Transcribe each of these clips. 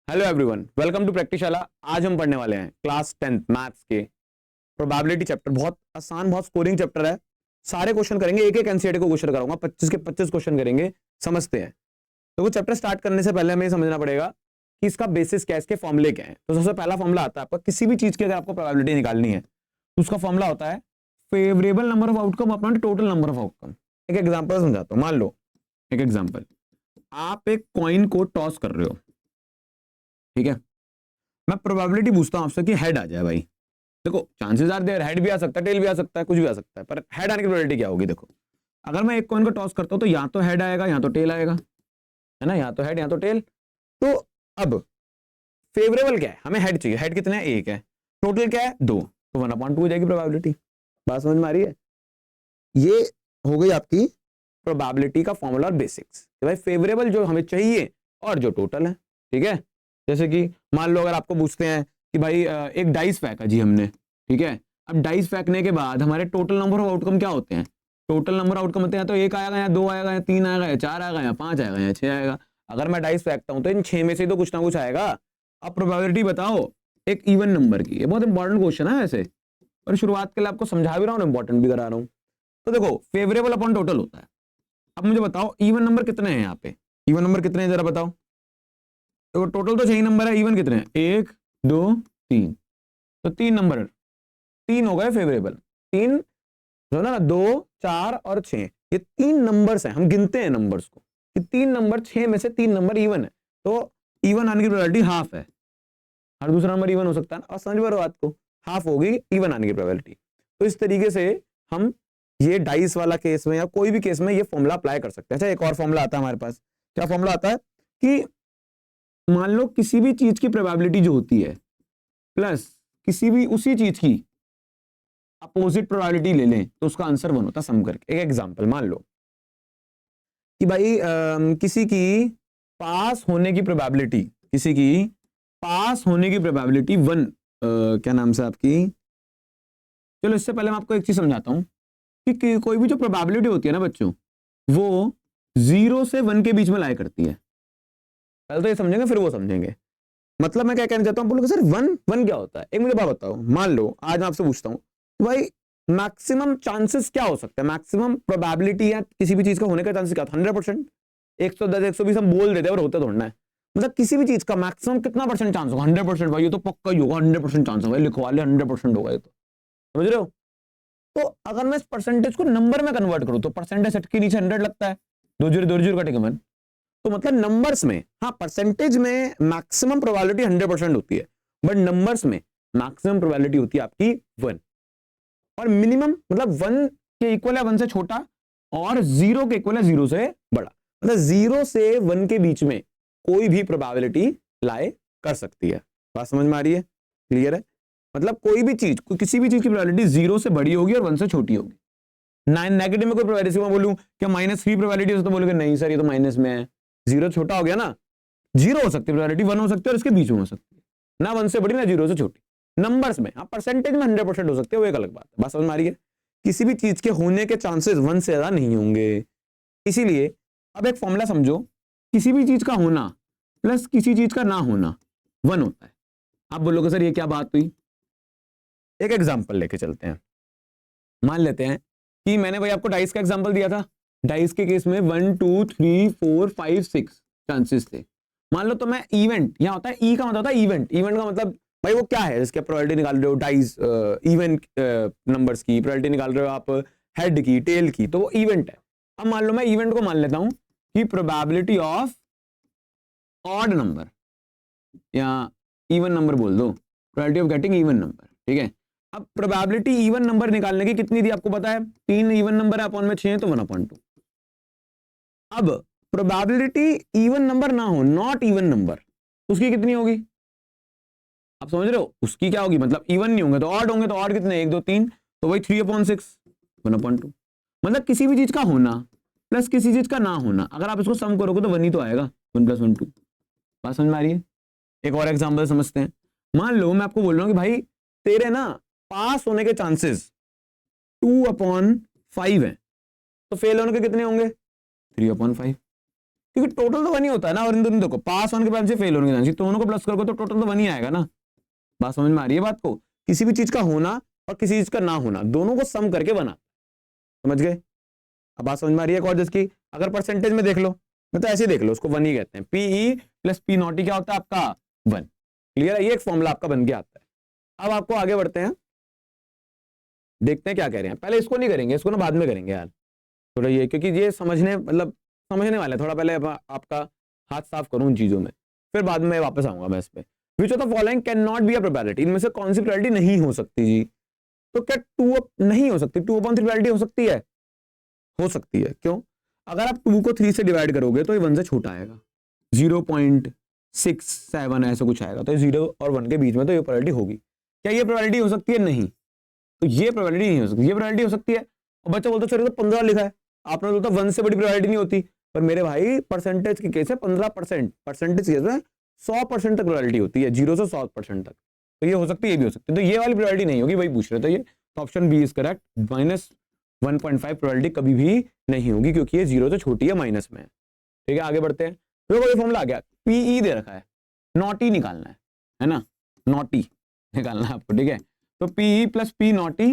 Hello everyone, welcome to Practiceshala. आज हम पढ़ने वाले हैं क्लास 10th मैथ्स के प्रोबेबिलिटी चैप्टर। बहुत आसान, बहुत स्कोरिंग चैप्टर है। सारे क्वेश्चन करेंगे, एक एक एनसीईआरटी को क्वेश्चन कराऊंगा, 25 के 25 क्वेश्चन करेंगे। समझते हैं। तो वो चैप्टर स्टार्ट करने से पहले हमें ये समझना पड़ेगा कि इसका बेसिस क्या है, इसके फॉर्मुले क्या है। तो सबसे पहला फॉर्मुला आता है आपका, किसी भी चीज की अगर आपको प्रोबेबिलिटी निकालनी है तो उसका फॉर्मुला होता है favourable number of outcome upon total number of outcome. एक एग्जाम्पल समझाता हूँ। मान लो एक एग्जाम्पल, आप एक कॉइन को टॉस कर रहे हो, ठीक है। मैं प्रोबेबिलिटी पूछता हूं आपसे कि हेड आ जाए। भाई देखो, चांसेस आर देयर, हेड भी आ सकता है, टेल भी आ सकता है, कुछ भी आ सकता है, पर हेड आने की प्रोबेबिलिटी क्या होगी। देखो, अगर मैं एक कॉइन को टॉस करता हूं तो या तो हेड आएगा या तो टेल आएगा, है ना। या तो हेड या तो टेल। तो अब फेवरेबल क्या है, हमें हेड चाहिए। हेड कितने हैं, एक है। टोटल क्या है, दो। तो 1/2 हो जाएगी प्रोबेबिलिटी। बात समझ में आ रही है। ये हो गई आपकी प्रोबेबिलिटी का फॉर्मूला और बेसिक्स। भाई फेवरेबल जो हमें चाहिए और जो टोटल है, ठीक है। जैसे कि मान लो अगर आपको पूछते हैं कि भाई एक डाइस फेंका जी हमने, ठीक है। अब डाइस फेंकने के बाद हमारे टोटल नंबर ऑफ आउटकम क्या होते हैं। टोटल नंबर आउटकम होते हैं तो एक आएगा या दो आएगा या तीन आएगा या चार आएगा या पांच आएगा या छह आएगा। अगर मैं डाइस फेंकता हूं तो इन छह में से तो कुछ ना कुछ आएगा। अब प्रोबेबिलिटी बताओ एक इवन नंबर की। ये बहुत इंपॉर्टेंट क्वेश्चन है वैसे, और शुरुआत के लिए आपको समझा भी रहा हूँ, इंपॉर्टेंट भी करा रहा हूँ। तो देखो, फेवरेबल अपॉन टोटल होता है। अब मुझे बताओ इवन नंबर कितने हैं यहाँ पे। इवन नंबर कितने हैं जरा बताओ। तो टोटल तो 6 नंबर है, इवन कितने हैं, 1 2 3। तो 3 नंबर, 3 हो गए फेवरेबल। 3 जो ना, 2 4 और 6, ये 3 नंबर्स हैं। हम गिनते हैं नंबर्स को कि 3 नंबर, 6 में से 3 नंबर इवन है। तो इवन आने की प्रोबेबिलिटी हाफ है। हर दूसरा नंबर इवन हो सकता है ना। और समझ में बात को, हाफ होगी इवन आने की प्रोबेबिलिटी। तो इस तरीके से हम ये डाइस वाला केस में या कोई भी केस में ये फॉर्मूला अप्लाई कर सकते हैं। अच्छा, एक और फॉर्मूला आता है हमारे पास। क्या फॉर्मूला आता है कि मान लो किसी भी चीज की प्रोबेबिलिटी जो होती है प्लस किसी भी उसी चीज की अपोजिट प्रोबेबिलिटी ले लें तो उसका आंसर 1 होता है सम करके। एक एग्जांपल मान लो कि भाई किसी की पास होने की प्रोबेबिलिटी, किसी की पास होने की प्रोबेबिलिटी 1, क्या नाम से आपकी, चलो इससे पहले मैं आपको एक चीज समझाता हूं कि कोई भी जो प्रोबेबिलिटी होती है ना बच्चों, वो 0 से 1 के बीच में लाया करती है। पहले तो ये समझेंगे फिर वो समझेंगे। मतलब मैं क्या कहना चाहता हूं, बोलोगे सर वन वन क्या होता है। एक मुझे बात बताओ, मान लो आज मैं आपसे पूछता हूं भाई मैक्सिमम चांसेस क्या हो सकता है, मैक्सिमम प्रोबेबिलिटी या किसी भी चीज का होने का चांसेस क्या होता है। 100%, 110, 120 हम बोल देते हैं और होता थोड़ा है। मतलब किसी भी चीज का मैक्सिमम कितना परसेंट चांस होगा। 100% भाई, ये तो पक्का ही होगा। 100% चांस होगा, लिखवा ले 100% होगा ये तो। समझ रहे हो। तो अगर मैं इस परसेंटेज को नंबर में कन्वर्ट करूं तो परसेंटेज सेट के नीचे 100 लगता है, दो जीरो कटेगा 1। तो मतलब नंबर्स में, हाँ परसेंटेज में मैक्सिमम प्रोबेबिलिटी 100% होती है, बट नंबर्स में मैक्सिमम प्रोबेबिलिटी होती है आपकी 1। और मिनिमम मतलब 1 के इक्वल है 1 से छोटा, और 0 के इक्वल है 0 से बड़ा। मतलब 0 से 1 के बीच में कोई भी प्रोबेबिलिटी लाए कर सकती है। बात समझ में आ रही है, क्लियर है। मतलब कोई भी चीज, किसी भी चीज की प्रोबेबिलिटी 0 से बड़ी होगी और 1 से छोटी होगी। नेगेटिव में कोई प्रोबेबिलिटी मैं बोलूं क्या -3 प्रोबेबिलिटी है, तो बोलोगे नहीं सर ये तो माइनस में है। 0 छोटा हो गया ना, 0 हो सकती है प्रोबेबिलिटी, 1 हो सकती है और इसके बीच में हो सकती है, ना 1 से बड़ी ना 0 से छोटी। नंबर्स में, हाँ परसेंटेज में 100% हो सकती है, वो एक अलग बात है। बात समझ में आ रही है। किसी भी चीज के होने के चांसेस 1 से ज्यादा नहीं होंगे। इसीलिए अब एक फॉर्मूला समझो, किसी भी चीज का होना प्लस किसी चीज का ना होना 1 होता है। आप बोलोगे सर ये क्या बात हुई। एक एग्जाम्पल लेके चलते हैं। मान लेते हैं कि मैंने भाई आपको डाइस का एग्जांपल दिया था। डाइस के केस में 1 2 3 4 5 6 चांसेस थे। मान लो तो मैं इवेंट, यहां होता है ई का मतलब होता है इवेंट। इवेंट का मतलब भाई वो क्या है, जिसकी प्रोबेबिलिटी निकाल रहे हो डाइस, इवेंट नंबर्स की प्रोबेबिलिटी निकाल रहे हो आप, हेड की, टेल की, तो वो इवेंट है। अब मान लो मैं इवेंट को मान लेता हूं कि प्रोबेबिलिटी ऑफ ऑड नंबर या इवन नंबर बोल दो, probability of getting even number, ठीक है। अब प्रोबेबिलिटी इवन नंबर निकालने की कितनी थी आपको पता है, 3 इवन नंबर है, अपॉन में 6 तो 1/2। अब प्रोबेबिलिटी इवन नंबर ना हो, नॉट इवन नंबर, उसकी कितनी होगी आप समझ रहे हो। उसकी क्या होगी, मतलब इवन नहीं होंगे तो ऑड होंगे, तो ऑड कितने 1 2 3, तो वही 3/6 1/2। मतलब किसी भी चीज का होना प्लस किसी चीज का ना होना, अगर आप इसको सम करोगे तो 1 ही तो आएगा, 1 + 1 2। बात समझ में आ रही है। एक और एग्जांपल समझते हैं। मान लो मैं आपको बोल रहा हूं कि भाई तेरे ना पास होने के चांसेस 2/5 है, तो फेल होने के कितने होंगे 3/5। क्योंकि टोटल तो 1 ही होता है ना, और इन दोनों देखो पास होने के बाद से फेल होने के चांस, दोनों को प्लस करोगे तो टोटल तो 1 ही आएगा ना। बात समझ में आ रही है बात को? किसी भी चीज का होना और किसी चीज का ना होना दोनों को सम करके बना, समझ गए? अब बात समझ में आ रही है? और जिसकी अगर परसेंटेज में देख लो, मैं तो ऐसे ही देख लो, उसको 1 ही कहते हैं। पीई प्लस पी नॉट क्या होता है आपका 1। क्लियर है? ये एक फॉर्मूला आपका बन के आता है। अब आपको आगे बढ़ते हैं, देखते हैं क्या कह रहे हैं। पहले इसको नहीं करेंगे, इसको ना बाद में करेंगे यार थोड़ा, ये क्योंकि ये समझने मतलब समझने वाले, थोड़ा पहले आपका हाथ साफ करूं उन चीजों में, फिर बाद में वापस आऊंगा मैं इस पे। Which of the following can not be a probability, इनमें से कौन सी प्रोबेबिलिटी नहीं हो सकती जी? तो क्या 2 नहीं हो सकती? 2/3 प्रोबेबिलिटी हो सकती है? हो सकती है। क्यों? अगर आप 2 को 3 से डिवाइड करोगे तो ये 1 से छोटा आएगा, 0.67 ऐसा कुछ आएगा, तो 0 और 1 के बीच में, तो ये प्रोबेबिलिटी होगी। क्या ये प्रोबेबिलिटी हो सकती है? नहीं। तो ये प्रोबेबिलिटी नहीं हो सकती। ये प्रोबेबिलिटी हो सकती है। और बच्चा बोलता सर तो 15 लिखा है, आपने बोलता 1 से बड़ी प्रोबेबिलिटी नहीं होती। पर मेरे भाई परसेंटेज के केस है 15%, परसेंटेज केस में 100% तक प्रोबेबिलिटी होती है, 0 से 100% तक। तो ये हो सकती है, ये भी हो सकती है। तो ये वाली प्रोबेबिलिटी नहीं होगी, वही पूछ रहे थे ये। तो option B is correct, -1.5 probability कभी भी नहीं होगी, क्योंकि ये 0 से छोटी है, माइनस में है। ठीक है, आगे बढ़ते हैं। तो कोई फॉर्मूला आ गया, पीई दे रखा है, नॉट ई निकालना है ना, नॉट ई निकालना है आपको। ठीक है, तो PE plus P not E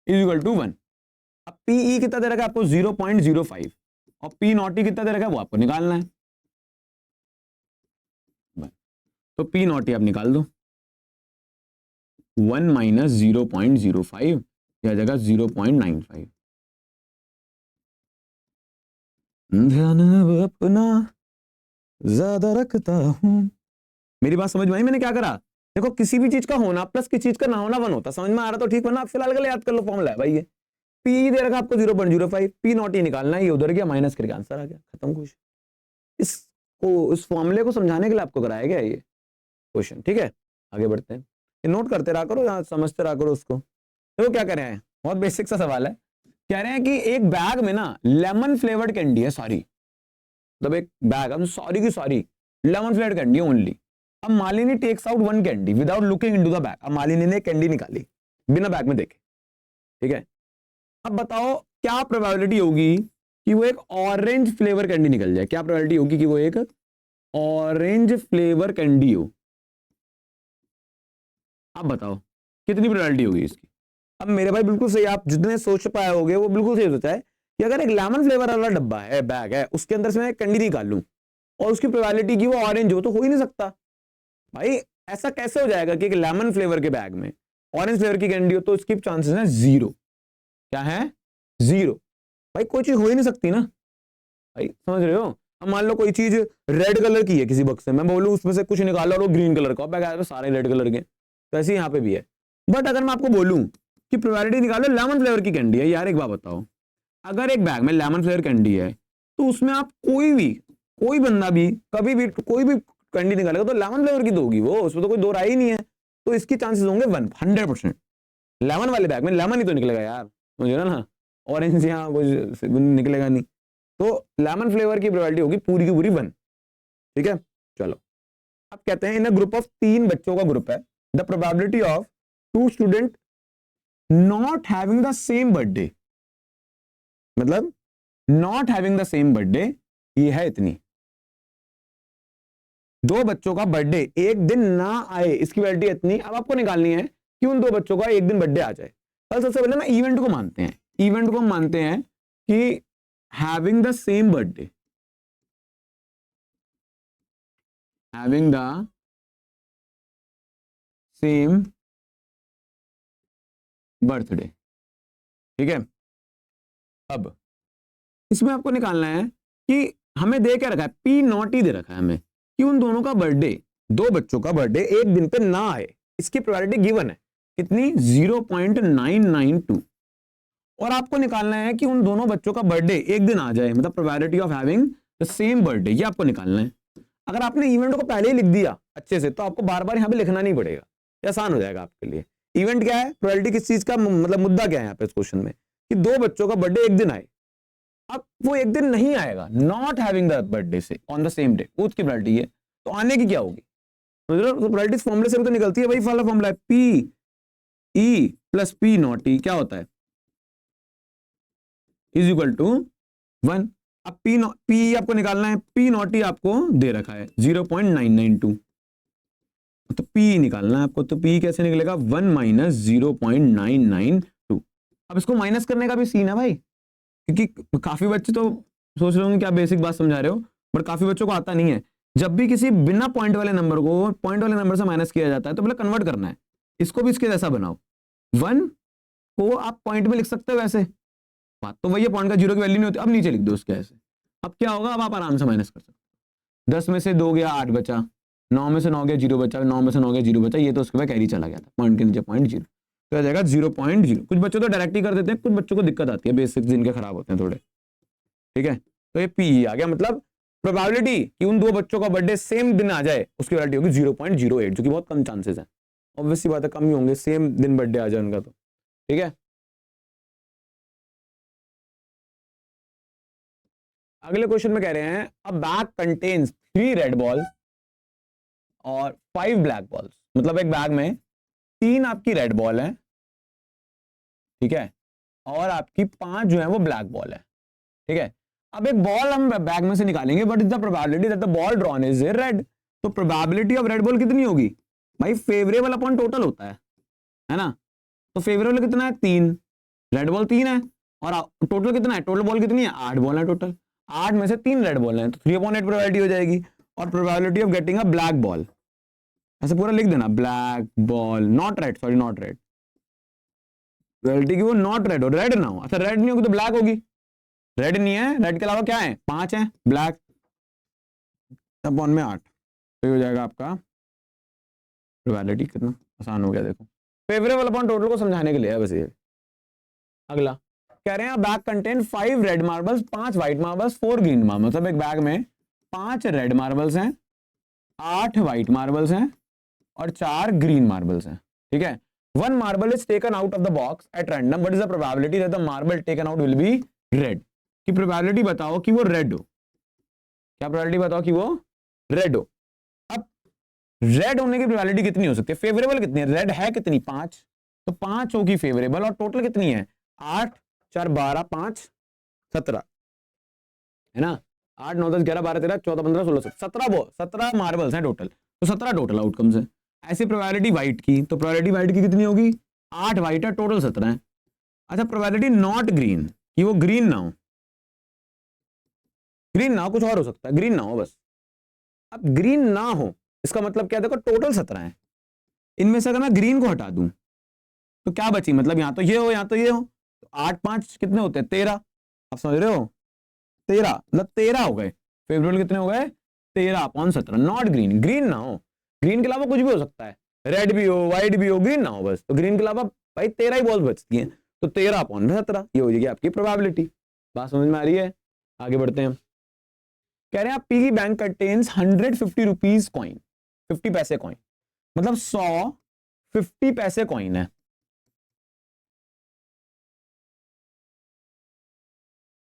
is equal to 1। अब पीई कितना दे रखा है आपको? 0.05, और पी नॉट ई कितना दे रखा है वो आपको निकालना है। तो पी नॉट ई आप निकाल दो, 1 माइनस 0.05 या जगह 0.95। ध्यान अब अपना ज्यादा रखता हूं। मेरी बात समझ में आई? मैंने क्या करा? देखो किसी भी चीज का होना प्लस किसी चीज का ना होना 1 होता। समझ में आ रहा तो ठीक, वरना आप फिलहाल के लिए याद कर लो फॉर्मूला है भाई ये। पी दे रखा आपको 0.05, पी नॉट ई निकालना है, ये उधर गया माइनस करके आंसर आ गया, खत्म क्वेश्चन। इस फॉर्मूले को समझाने के लिए आपको कराया गया ये क्वेश्चन। ठीक है, आगे बढ़ते हैं। ये नोट करते रहा करो, यहाँ समझते रहा करो उसको। तो क्या कह रहे हैं? बहुत बेसिक सा सवाल है। कह रहे हैं कि एक बैग में ना लेमन फ्लेवर्ड कैंडी है, सॉरी मतलब एक बैग, अब सॉरी की sorry, lemon flavoured candy only. अब Malini takes out 1 candy without looking into the bag. अब मालिनी ने कैंडी निकाली बिना बैग में देखे। ठीक है, अब बताओ क्या प्रोबेबिलिटी होगी कि वो एक ऑरेंज फ्लेवर कैंडी निकल जाए? क्या प्रोबेबिलिटी होगी कि वो एक ऑरेंज फ्लेवर कैंडी हो? अब बताओ कितनी प्रोबेबिलिटी होगी इसकी? अब मेरे भाई बिल्कुल सही, आप जितने सोच पाए होगे वो बिल्कुल सही सोचा है कि अगर एक लेमन फ्लेवर वाला डब्बा है, बैग है, उसके अंदर से मैं कैंडी निकाल लूं और उसकी प्रोबेबिलिटी की वो ऑरेंज हो, तो हो ही नहीं सकता भाई। ऐसा कैसे हो जाएगा कि एक लेमन फ्लेवर के बैग में ऑरेंज फ्लेवर की कैंडी हो? तो इसकी चांसेस है 0। क्या है? 0। भाई कोई चीज हो ही नहीं सकती ना भाई, समझ रहे हो? अब मान लो कोई चीज रेड कलर की है किसी बक्से में, मैं बोलूं उसमें से कुछ निकालो और वो ग्रीन कलर का बैग आया तो सारे रेड कलर के, तो ऐसे यहाँ पे भी है। बट अगर मैं आपको बोलूं कि प्रोबेबिलिटी निकालो लेमन फ्लेवर की कैंडी है, यार एक बात बताओ, अगर एक बैग में लेमन फ्लेवर कैंडी है तो उसमें आप कोई बंदा भी कभी भी कोई भी कैंडी निकालेगा तो लेमन फ्लेवर की तो होगी वो, उसमें तो कोई दो राय ही नहीं है। तो इसकी चांसेस होंगे 100%। लेमन वाले बैग में लेमन ही तो निकलेगा यार, मुझे ना ऑरेंज यहाँ कुछ निकलेगा नहीं। तो लेमन फ्लेवर की प्रोबेबिलिटी होगी पूरी की पूरी 1। ठीक है, चलो अब कहते हैं इन अ ग्रुप ऑफ 3 बच्चों का ग्रुप है, the probability of 2 student not having the same birthday, मतलब not having the same birthday ये है इतनी। 2 बच्चों का बर्थडे एक दिन ना आए, इसकी प्रोबेबिलिटी इतनी। अब आपको निकालनी है कि उन 2 बच्चों का एक दिन बर्थडे आ जाए। कल सबसे पहले ना इवेंट को मानते हैं, इवेंट को हम मानते हैं कि having the same birthday, having the same birthday। ठीक है, अब इसमें आपको निकालना है कि हमें दे क्या रखा है, पी नॉट ई दे रखा है हमें कि उन दोनों का बर्थडे, 2 बच्चों का बर्थडे एक दिन पे ना आए, इसकी प्रोबेबिलिटी गिवन है कितनी? 0.992। और आपको निकालना है कि उन दोनों बच्चों का बर्थडे एक दिन आ जाए, मतलब probability of having the same birthday, ये आपको निकालना है। अगर आपने इवेंट को पहले ही लिख दिया अच्छे से तो आपको बार बार यहाँ पे लिखना नहीं पड़ेगा, आसान हो जाएगा आपके लिए। इवेंट क्या है? प्रोबेबिलिटी किस चीज का, मतलब मुद्दा क्या है यहाँ पे इस क्वेश्चन में कि 2 बच्चों का बर्थडे एक दिन आए। अब वो एक दिन नहीं आएगा, नॉट हैविंग द बर्थडे से ऑन द सेम डे, उसकी प्रोबेबिलिटी है, तो आने की क्या होगी? प्रोबेबिलिटी फॉर्मूले से भी तो निकलती है, वही वाला फॉर्मूला है, P E plus P not E क्या होता है? Is equal to 1। अब पी आपको निकालना है, पी नॉट ही आपको दे रखा है 0.992, तो पी निकालना है आपको। तो पी कैसे निकलेगा, 1 माइनस 0.992। अब इसको माइनस करने का भी सीन है भाई, क्योंकि काफी बच्चे तो सोच रहे होंगे क्या बेसिक बात समझा रहे हो, बट काफी बच्चों को आता नहीं है। जब भी किसी बिना पॉइंट वाले नंबर को पॉइंट वाले नंबर से माइनस किया जाता है तो पहले कन्वर्ट करना है। इसको भी इसके जैसा बनाओ, 1 को आप पॉइंट में लिख सकते हो वैसे, बात तो वही है, पॉइंट का 0 की वैल्यू नहीं होती। अब नीचे लिख दो उसके ऐसे। अब क्या होगा, अब आप आराम से माइनस कर सकते हो। 10 में से 2 गया 8 बचा, 9 में से 9 गया 0 बचा, 9 में से 9 गया 0 बचा, ये तो उसके बाद कैरी चला गया था, पॉइंट के नीचे पॉइंट 0, तो आ जाएगा 0.0। कुछ बच्चों तो डायरेक्ट ही कर देते हैं, कुछ बच्चों को दिक्कत आती है, बेसिक्स जिनके खराब होते हैं थोड़े, ठीक है। तो ये पी आ गया, मतलब प्रोबेबिलिटी कि उन दो बच्चों का बर्थडे सेम दिन आ जाए उसकी वैल्यू होगी 0.08, जो कि बहुत कम चांसेस है। ऑब्वियसली बात है, कम ही होंगे, सेम दिन बर्थडे आ जाए उनका तो, ठीक है। अगले क्वेश्चन में कह रहे हैं अ बैग कंटेन्स 3 रेड बॉल्स और 5 ब्लैक बॉल्स, मतलब एक बैग में 3 आपकी रेड बॉल है, ठीक है, और आपकी 5 जो है वो ब्लैक बॉल है, ठीक है। अब एक बॉल हम बैग में से निकालेंगे, but is the probability that the ball drawn is red. तो प्रोबेबिलिटी ऑफ रेड बॉल कितनी होगी भाई, फेवरेबल अपॉन टोटल होता है ना। तो फेवरेबल कितना है, 3, रेड बॉल 3 है, और टोटल कितना है, टोटल बॉल कितनी है, 8 बॉल है टोटल, 8 में से 3 रेड बॉल है, तो 3/8 प्रोबेबिलिटी हो जाएगी। और probability of getting a black ball, ऐसे पूरा लिख देना, black ball not red, sorry not red, probability की वो नॉट रेड हो, रेड ना हो। अच्छा रेड नहीं होगी तो ब्लैक होगी, रेड नहीं है, रेड के अलावा क्या है, 5 है, ब्लैक अपॉन में 8, तो हो जाएगा आपका प्रोबेबिलिटी। कितना आसान हो गया देखो, फेवरेबल अपॉन टोटल को समझाने के लिए है बस ये। अगला कह रहे हैं bag contain 5 red marbles, 5 white marbles, 4 green marbles, मतलब एक बैग में 5 रेड मार्बल्स हैं, 8 व्हाइट मार्बल्स हैं और 4 ग्रीन मार्बल्स हैं, ठीक है। 1 marble is taken out of the box at random, what is the probability that the marble taken out will be red. की प्रोबेबिलिटी बताओ कि वो रेड हो, क्या प्रोबेबिलिटी बताओ कि वो रेड हो। अब रेड होने की प्रोबेबिलिटी कितनी हो सकती है, फेवरेबल कितनी है, रेड है कितनी, 5, तो 5 होगी फेवरेबल, और टोटल कितनी है, 8 4 12 5 17, है ना, 8 9 10 11 12 13 14 15 16 17 मार्बल्स हैं टोटल, तो 17 टोटल आउटकम्स है। ऐसी प्रोबेबिलिटी व्हाइट की, तो प्रोबेबिलिटी व्हाइट की कितनी होगी, 8 व्हाइट है, टोटल 17 है। अच्छा प्रोबेबिलिटी नॉट ग्रीन, कि वो ग्रीन ना हो, ग्रीन ना हो, कुछ और हो सकता है, ग्रीन ना हो बस। अब ग्रीन ना हो इसका मतलब क्या, देखो टोटल 17 है, इनमें से अगर मैं ग्रीन को हटा दूं तो क्या बची, मतलब यहां तो ये हो यहां तो ये हो, तो 8 5 कितने होते हैं, 13, आप समझ रहे हो, 13 मतलब 13 हो गए, फेवरेबल कितने हो गए, 13/17, नॉट ग्रीन, ग्रीन ना हो, ग्रीन के अलावा कुछ भी हो सकता है, रेड भी हो व्हाइट भी हो, ग्रीन ना हो बस, तो ग्रीन के अलावा भाई 13 ही बॉल्स बचती हैं, तो 13/17 ये हो जाएगी आपकी प्रोबेबिलिटी। बात समझ में आ रही है, आगे बढ़ते हैं। कह रहे हैं piggy bank contains 150 rupees coin, 50 पैसे कॉइन, मतलब 100 50 पैसे कॉइन है।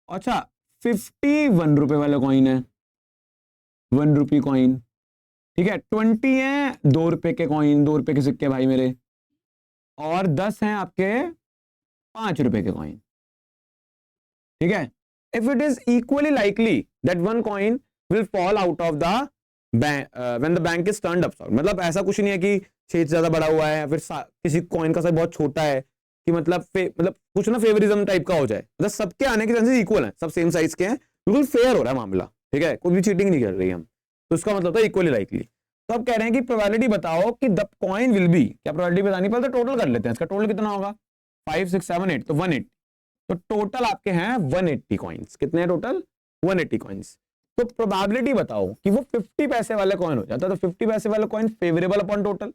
अच्छा 51 रुपए वाला कॉइन है, 1 रुपी कॉइन, ठीक है, 20 है 2 रुपए के कॉइन, 2 रुपए के सिक्के भाई मेरे, और 10 हैं आपके 5 रुपए के कॉइन, ठीक है। If it is equally likely that one coin will fall out of the when the bank is turned upside, मतलब ऐसा कुछ नहीं है कि छेद ज्यादा बड़ा हुआ है, फिर किसी कॉइन का साइज बहुत छोटा है, कि मतलब कुछ ना फेवरिज्म टाइप का हो जाए, मतलब सबके आने के चांसेस इक्वल हैं, सब सेम साइज के हैं, बिल्कुल फेयर हो रहा है मामला, ठीक है, कोई भी चीटिंग नहीं कर रही हम, तो इसका मतलब होता है इक्वली लाइकली। तो अब कह रहे हैं कि प्रोबेबिलिटी बताओ कि द कॉइन विल बी, क्या प्रोबेबिलिटी बतानी, पहले तो टोटल कर लेते हैं, इसका टोटल कितना होगा, 5 6 7 8, तो 180, तो टोटल आपके हैं 180 कॉइन्स, कितने हैं टोटल, 180 कॉइन्स। तो प्रोबेबिलिटी बताओ कि वो 50 पैसे वाले कॉइन हो जाता है, तो 50 पैसे वाला coin favourable upon total,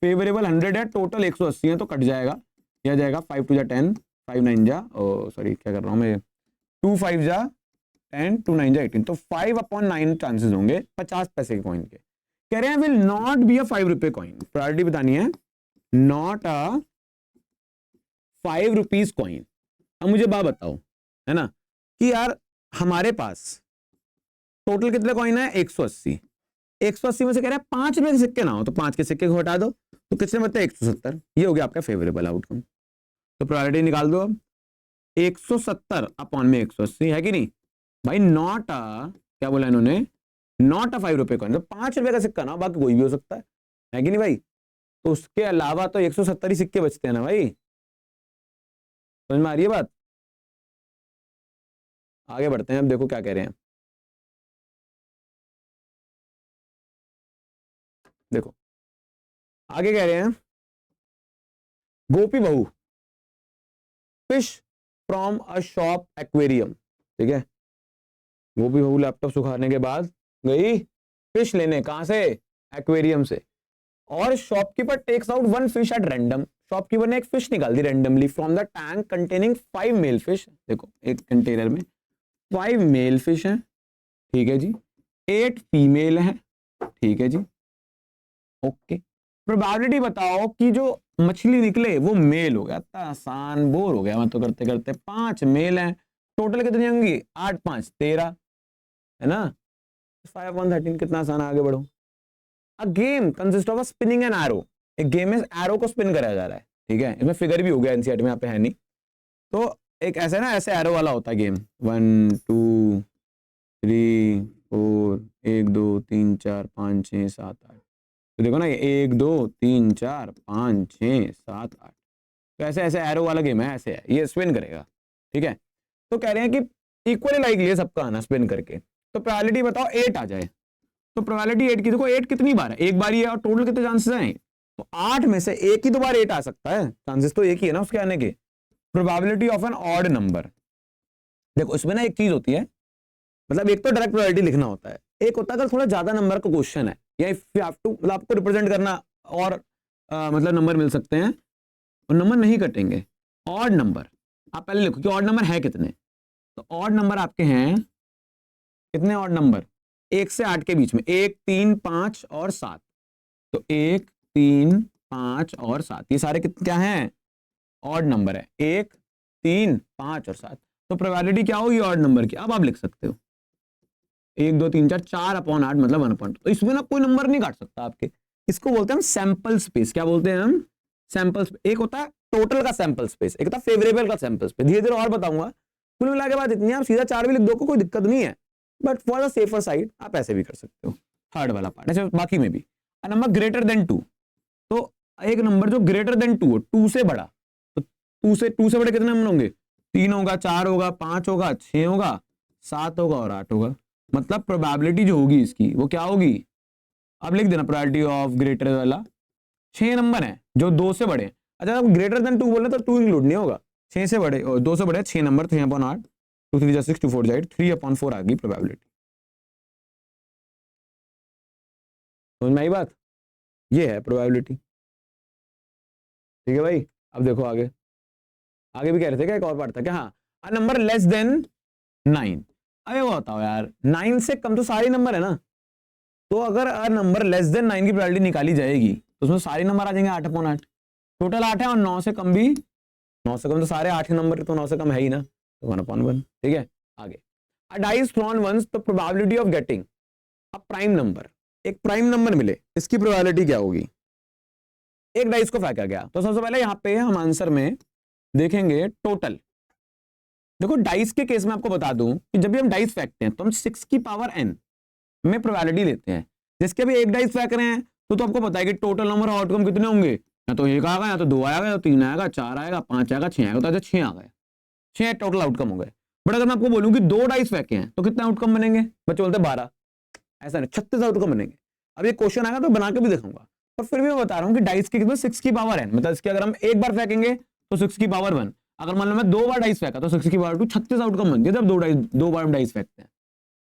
favourable 100 है, टोटल 180 है, तो कट जाएगा, यह जाएगा 5 2 जा 10, 5 9 जा, सॉरी क्या कर रहा हूं मैं, 2 5 जा 10, 2 9 जा 18, तो 5/9 चांसेस होंगे 50 पैसे के कॉइन के। कह रहे हैं विल नॉट बी अ 5 रुपए कॉइन, प्रायोरिटी बतानी है, नॉट अ 5 रुपीज कॉइन। अब मुझे बात बताओ, है ना, कि यार हमारे पास टोटल कितने कॉइन है, 180, 180 में से कह रहे हैं 5 रुपए के सिक्के ना हो, तो 5 के सिक्के को हटा दो, तो कितने बचते हैं, 170, ये हो गया आपका फेवरेबल आउटकम। तो प्रायोरिटी निकाल दो अब, 170 अपॉन में 180 है कि नहीं, भाई नॉट अ, क्या बोला इन्होंने, नॉट अ 5 रुपए कॉइन, तो 5 रुपए का सिक्का ना, बाकी कोई भी हो सकता है कि नहीं भाई। तो उसके अलावा तो 170 ही सिक्के बचते हैं ना भाई, समझ में आ रही है बात। आगे बढ़ते हैं, अब देखो क्या कह रहे हैं। देखो आगे कह रहे हैं, गोपी बहू fish from a shop aquarium, ठीक है। गोपी बहू लैपटॉप सुखाने के बाद गई फिश लेने, कहां से, एक्वेरियम से, और shopkeeper takes out one fish at random, shopkeeper ने एक फिश निकाल दी randomly from the tank containing 5 male fish, देखो एक कंटेनर में 5 मेल फिश हैं, ठीक है जी, 8 फीमेल हैं, ठीक है जी, ओके। प्रोबेबिलिटी बताओ कि जो मछली निकले वो मेल हो गया, इतना आसान, बोर हो गया मैं तो करते करते। 5 मेल हैं, टोटल कितनी होंगी, 8 5 13, है ना। 5 1 13, कितना आसान, आगे बढ़ो। A game consist of a spinning an arrow, एक गेम में एरो को स्पिन कराया जा रहा है, ठीक है। इसमें फिगर भी हो गया एनसीईआरटी में, यहाँ पे है नहीं। तो एक ऐसा ना, ऐसे एरो वाला होता है गेम, 1 2 3 4, 1 2 3 4 5 6 7 8, तो देखो ना, ये 1 2 3 4 5 6 7 8, तो ऐसे ऐसे एरो वाला गेम है, ऐसे है, ये स्पिन करेगा, ठीक है। तो कह रहे हैं कि इक्वली लाइकली है सबका आना स्पिन करके, तो प्रोबेबिलिटी बताओ 8 आ जाए। तो प्रोबेबिलिटी 8 की, देखो 8 कितनी बार है, एक बार ही है, और टोटल कितने चांसेस हैं, तो 8 में से एक ही तो बार 8 आ सकता है, चांसेस तो एक ही है ना उसके आने के। Probability of an odd number, देखो इसमें ना एक चीज होती है, मतलब एक तो डायरेक्ट प्रोबेबिलिटी लिखना होता है, एक होता है अगर थोड़ा ज्यादा नंबर का क्वेश्चन है, या इफ यू हैव टू, मतलब आपको रिप्रेजेंट करना, और मतलब नंबर मिल सकते हैं, और नंबर नहीं कटेंगे। ऑड नंबर, आप पहले लिखो कि ऑड नंबर है कितने, तो ऑड नंबर आपके हैं कितने, ऑड नंबर 1 से 8 के बीच में, 1 3 5 और 7, तो 1 3 5 और 7, ये सारे कितने क्या हैं, ऑड नंबर है, 1 3 5 और 7, तो प्रोबेबिलिटी क्या होगी ऑड नंबर की, अब आप लिख सकते हो 1 2 3 4, 4/8 मतलब 1/2, तो इसमें ना कोई नंबर नहीं काट सकता आपके, इसको बोलते हैं हम सैंपल स्पेस, क्या बोलते हैं हम, सैंपल। एक होता है टोटल का सैंपल स्पेस, एक होता है फेवरेबल का सैंपल स्पेस, धीरे धीरे और बताऊंगा। कुल मिला के बाद इतनी, आप सीधा 4 भी लिख दो, कोई दिक्कत नहीं है, but for the safer side आप ऐसे भी कर सकते हो, थर्ड वाला पार्ट ऐसे, बाकी में भी। नंबर ग्रेटर देन 2, तो एक नंबर जो ग्रेटर देन 2 हो, 2 से बड़ा, तो 2 से बड़े कितने नंबर होंगे, 3 होगा, 4 होगा, 5 होगा, 6 होगा, 7 होगा और 8 होगा, मतलब प्रोबेबिलिटी जो होगी इसकी वो क्या होगी, अब लिख देना प्रोबेबिलिटी ऑफ ग्रेटर वाला, 6 नंबर है जो 2 से बड़े हैं, अच्छा आप ग्रेटर देन 2 बोले तो 2 इंक्लूड नहीं होगा, 6 से बड़े और 2 से बड़े 6 नंबर, 3/8, 2 3 6 2 4 8, 3/4 आ गई प्रोबेबिलिटी, समझ में आई बात, ये है प्रोबेबिलिटी, ठीक है भाई। अब देखो आगे, आगे भी कह रहे थे क्या, एक और पार्ट था क्या, हाँ, अ नंबर लेस देन 9, अरे वो बताओ यार, 9 से कम तो सारे नंबर है ना, तो अगर अ नंबर लेस देन 9 की प्रोबेबिलिटी निकाली जाएगी तो उसमें सारे नंबर आ जाएंगे 8/8, टोटल 8 है, और 9 से कम भी, 9 से कम तो सारे 8 नंबर, तो 9 से कम है ही ना, तो 1/1, ठीक है। आगे, a dice thrown once, the probability of getting a prime number, एक प्राइम नंबर मिले, इसकी प्रोबेबिलिटी क्या होगी, एक डाइस को फेंका गया, तो सबसे पहले यहाँ पे हम आंसर में देखेंगे टोटल। देखो डाइस के केस में आपको बता दूं कि जब भी हम डाइस फेंकते हैं तो हम 6 की पावर n में प्रोबेबिलिटी लेते हैं, जिसके भी एक डाइस फेंक रहे हैं तो आपको पता है कि टोटल नंबर ऑफ आउटकम कितने होंगे, या तो 1 आएगा, या तो 2 आएगा, या तो 3 आएगा, 4 आएगा, 5 आएगा, 6 आएगा, तो 6 आ गए, 6 टोटल आउटकम हो गए। बट अगर मैं आपको बोलूं कि 2 डाइस फेंके हैं तो कितने आउटकम बनेंगे, बच्चे बोलते हैं 12, ऐसा नहीं, 36 आउटकम बनेंगे। अब ये क्वेश्चन आएगा तो बना के भी दिखाऊंगा, पर फिर भी मैं बता रहा हूँ कि डाइस की कितने, 6 की पावर n, मतलब इसके अगर हम एक बार फेंकेंगे तो 6 की पावर 1, अगर मान लो मैं 2 बार डाइस फेंका तो 6 की पावर 2, 36 आउटकम बन गए जब 2 बार हम डाइस फेंकते हैं,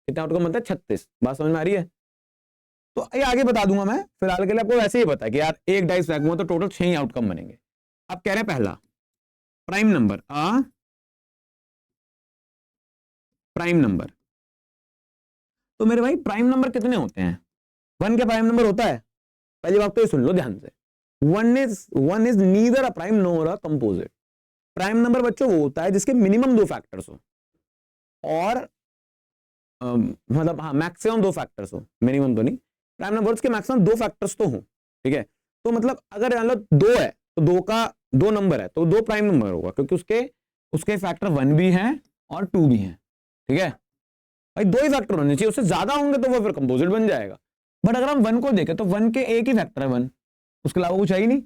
कितना आउटकम बनता है 36, बात समझ में आ रही है। तो ये आगे बता दूंगा मैं, फिलहाल के लिए आपको वैसे ही पता है कि यार एक डाइस फेंकूंगा तो टोटल 6 ही आउटकम बनेंगे। अब कह रहे हैं पहला प्राइम नंबर, प्राइम नंबर, तो मेरे भाई प्राइम नंबर कितने होते हैं, 1 के प्राइम नंबर होता है, पहली बात तो ये सुन लो ध्यान से, 1 is neither a prime NOR a composite. Prime number बच्चों वो होता है जिसके मिनिमम 2 फैक्टर्स हो, और मतलब हाँ मैक्सिमम 2 फैक्टर्स हो, मिनिमम तो नहीं, प्राइम नंबर्स के मैक्सिमम 2 फैक्टर्स तो हो, ठीक है। तो मतलब अगर मतलब 2 है तो 2 का 2 नंबर है तो 2 प्राइम नंबर होगा, क्योंकि उसके उसके फैक्टर 1 भी है और 2 भी है, ठीक है। भाई 2 ही फैक्टर होने चाहिए, उससे ज्यादा होंगे तो वो फिर कंपोजिट बन जाएगा। बट अगर हम 1 को देखें तो 1 के एक ही फैक्टर है 1, उसके अलावा कुछ है ही नहीं।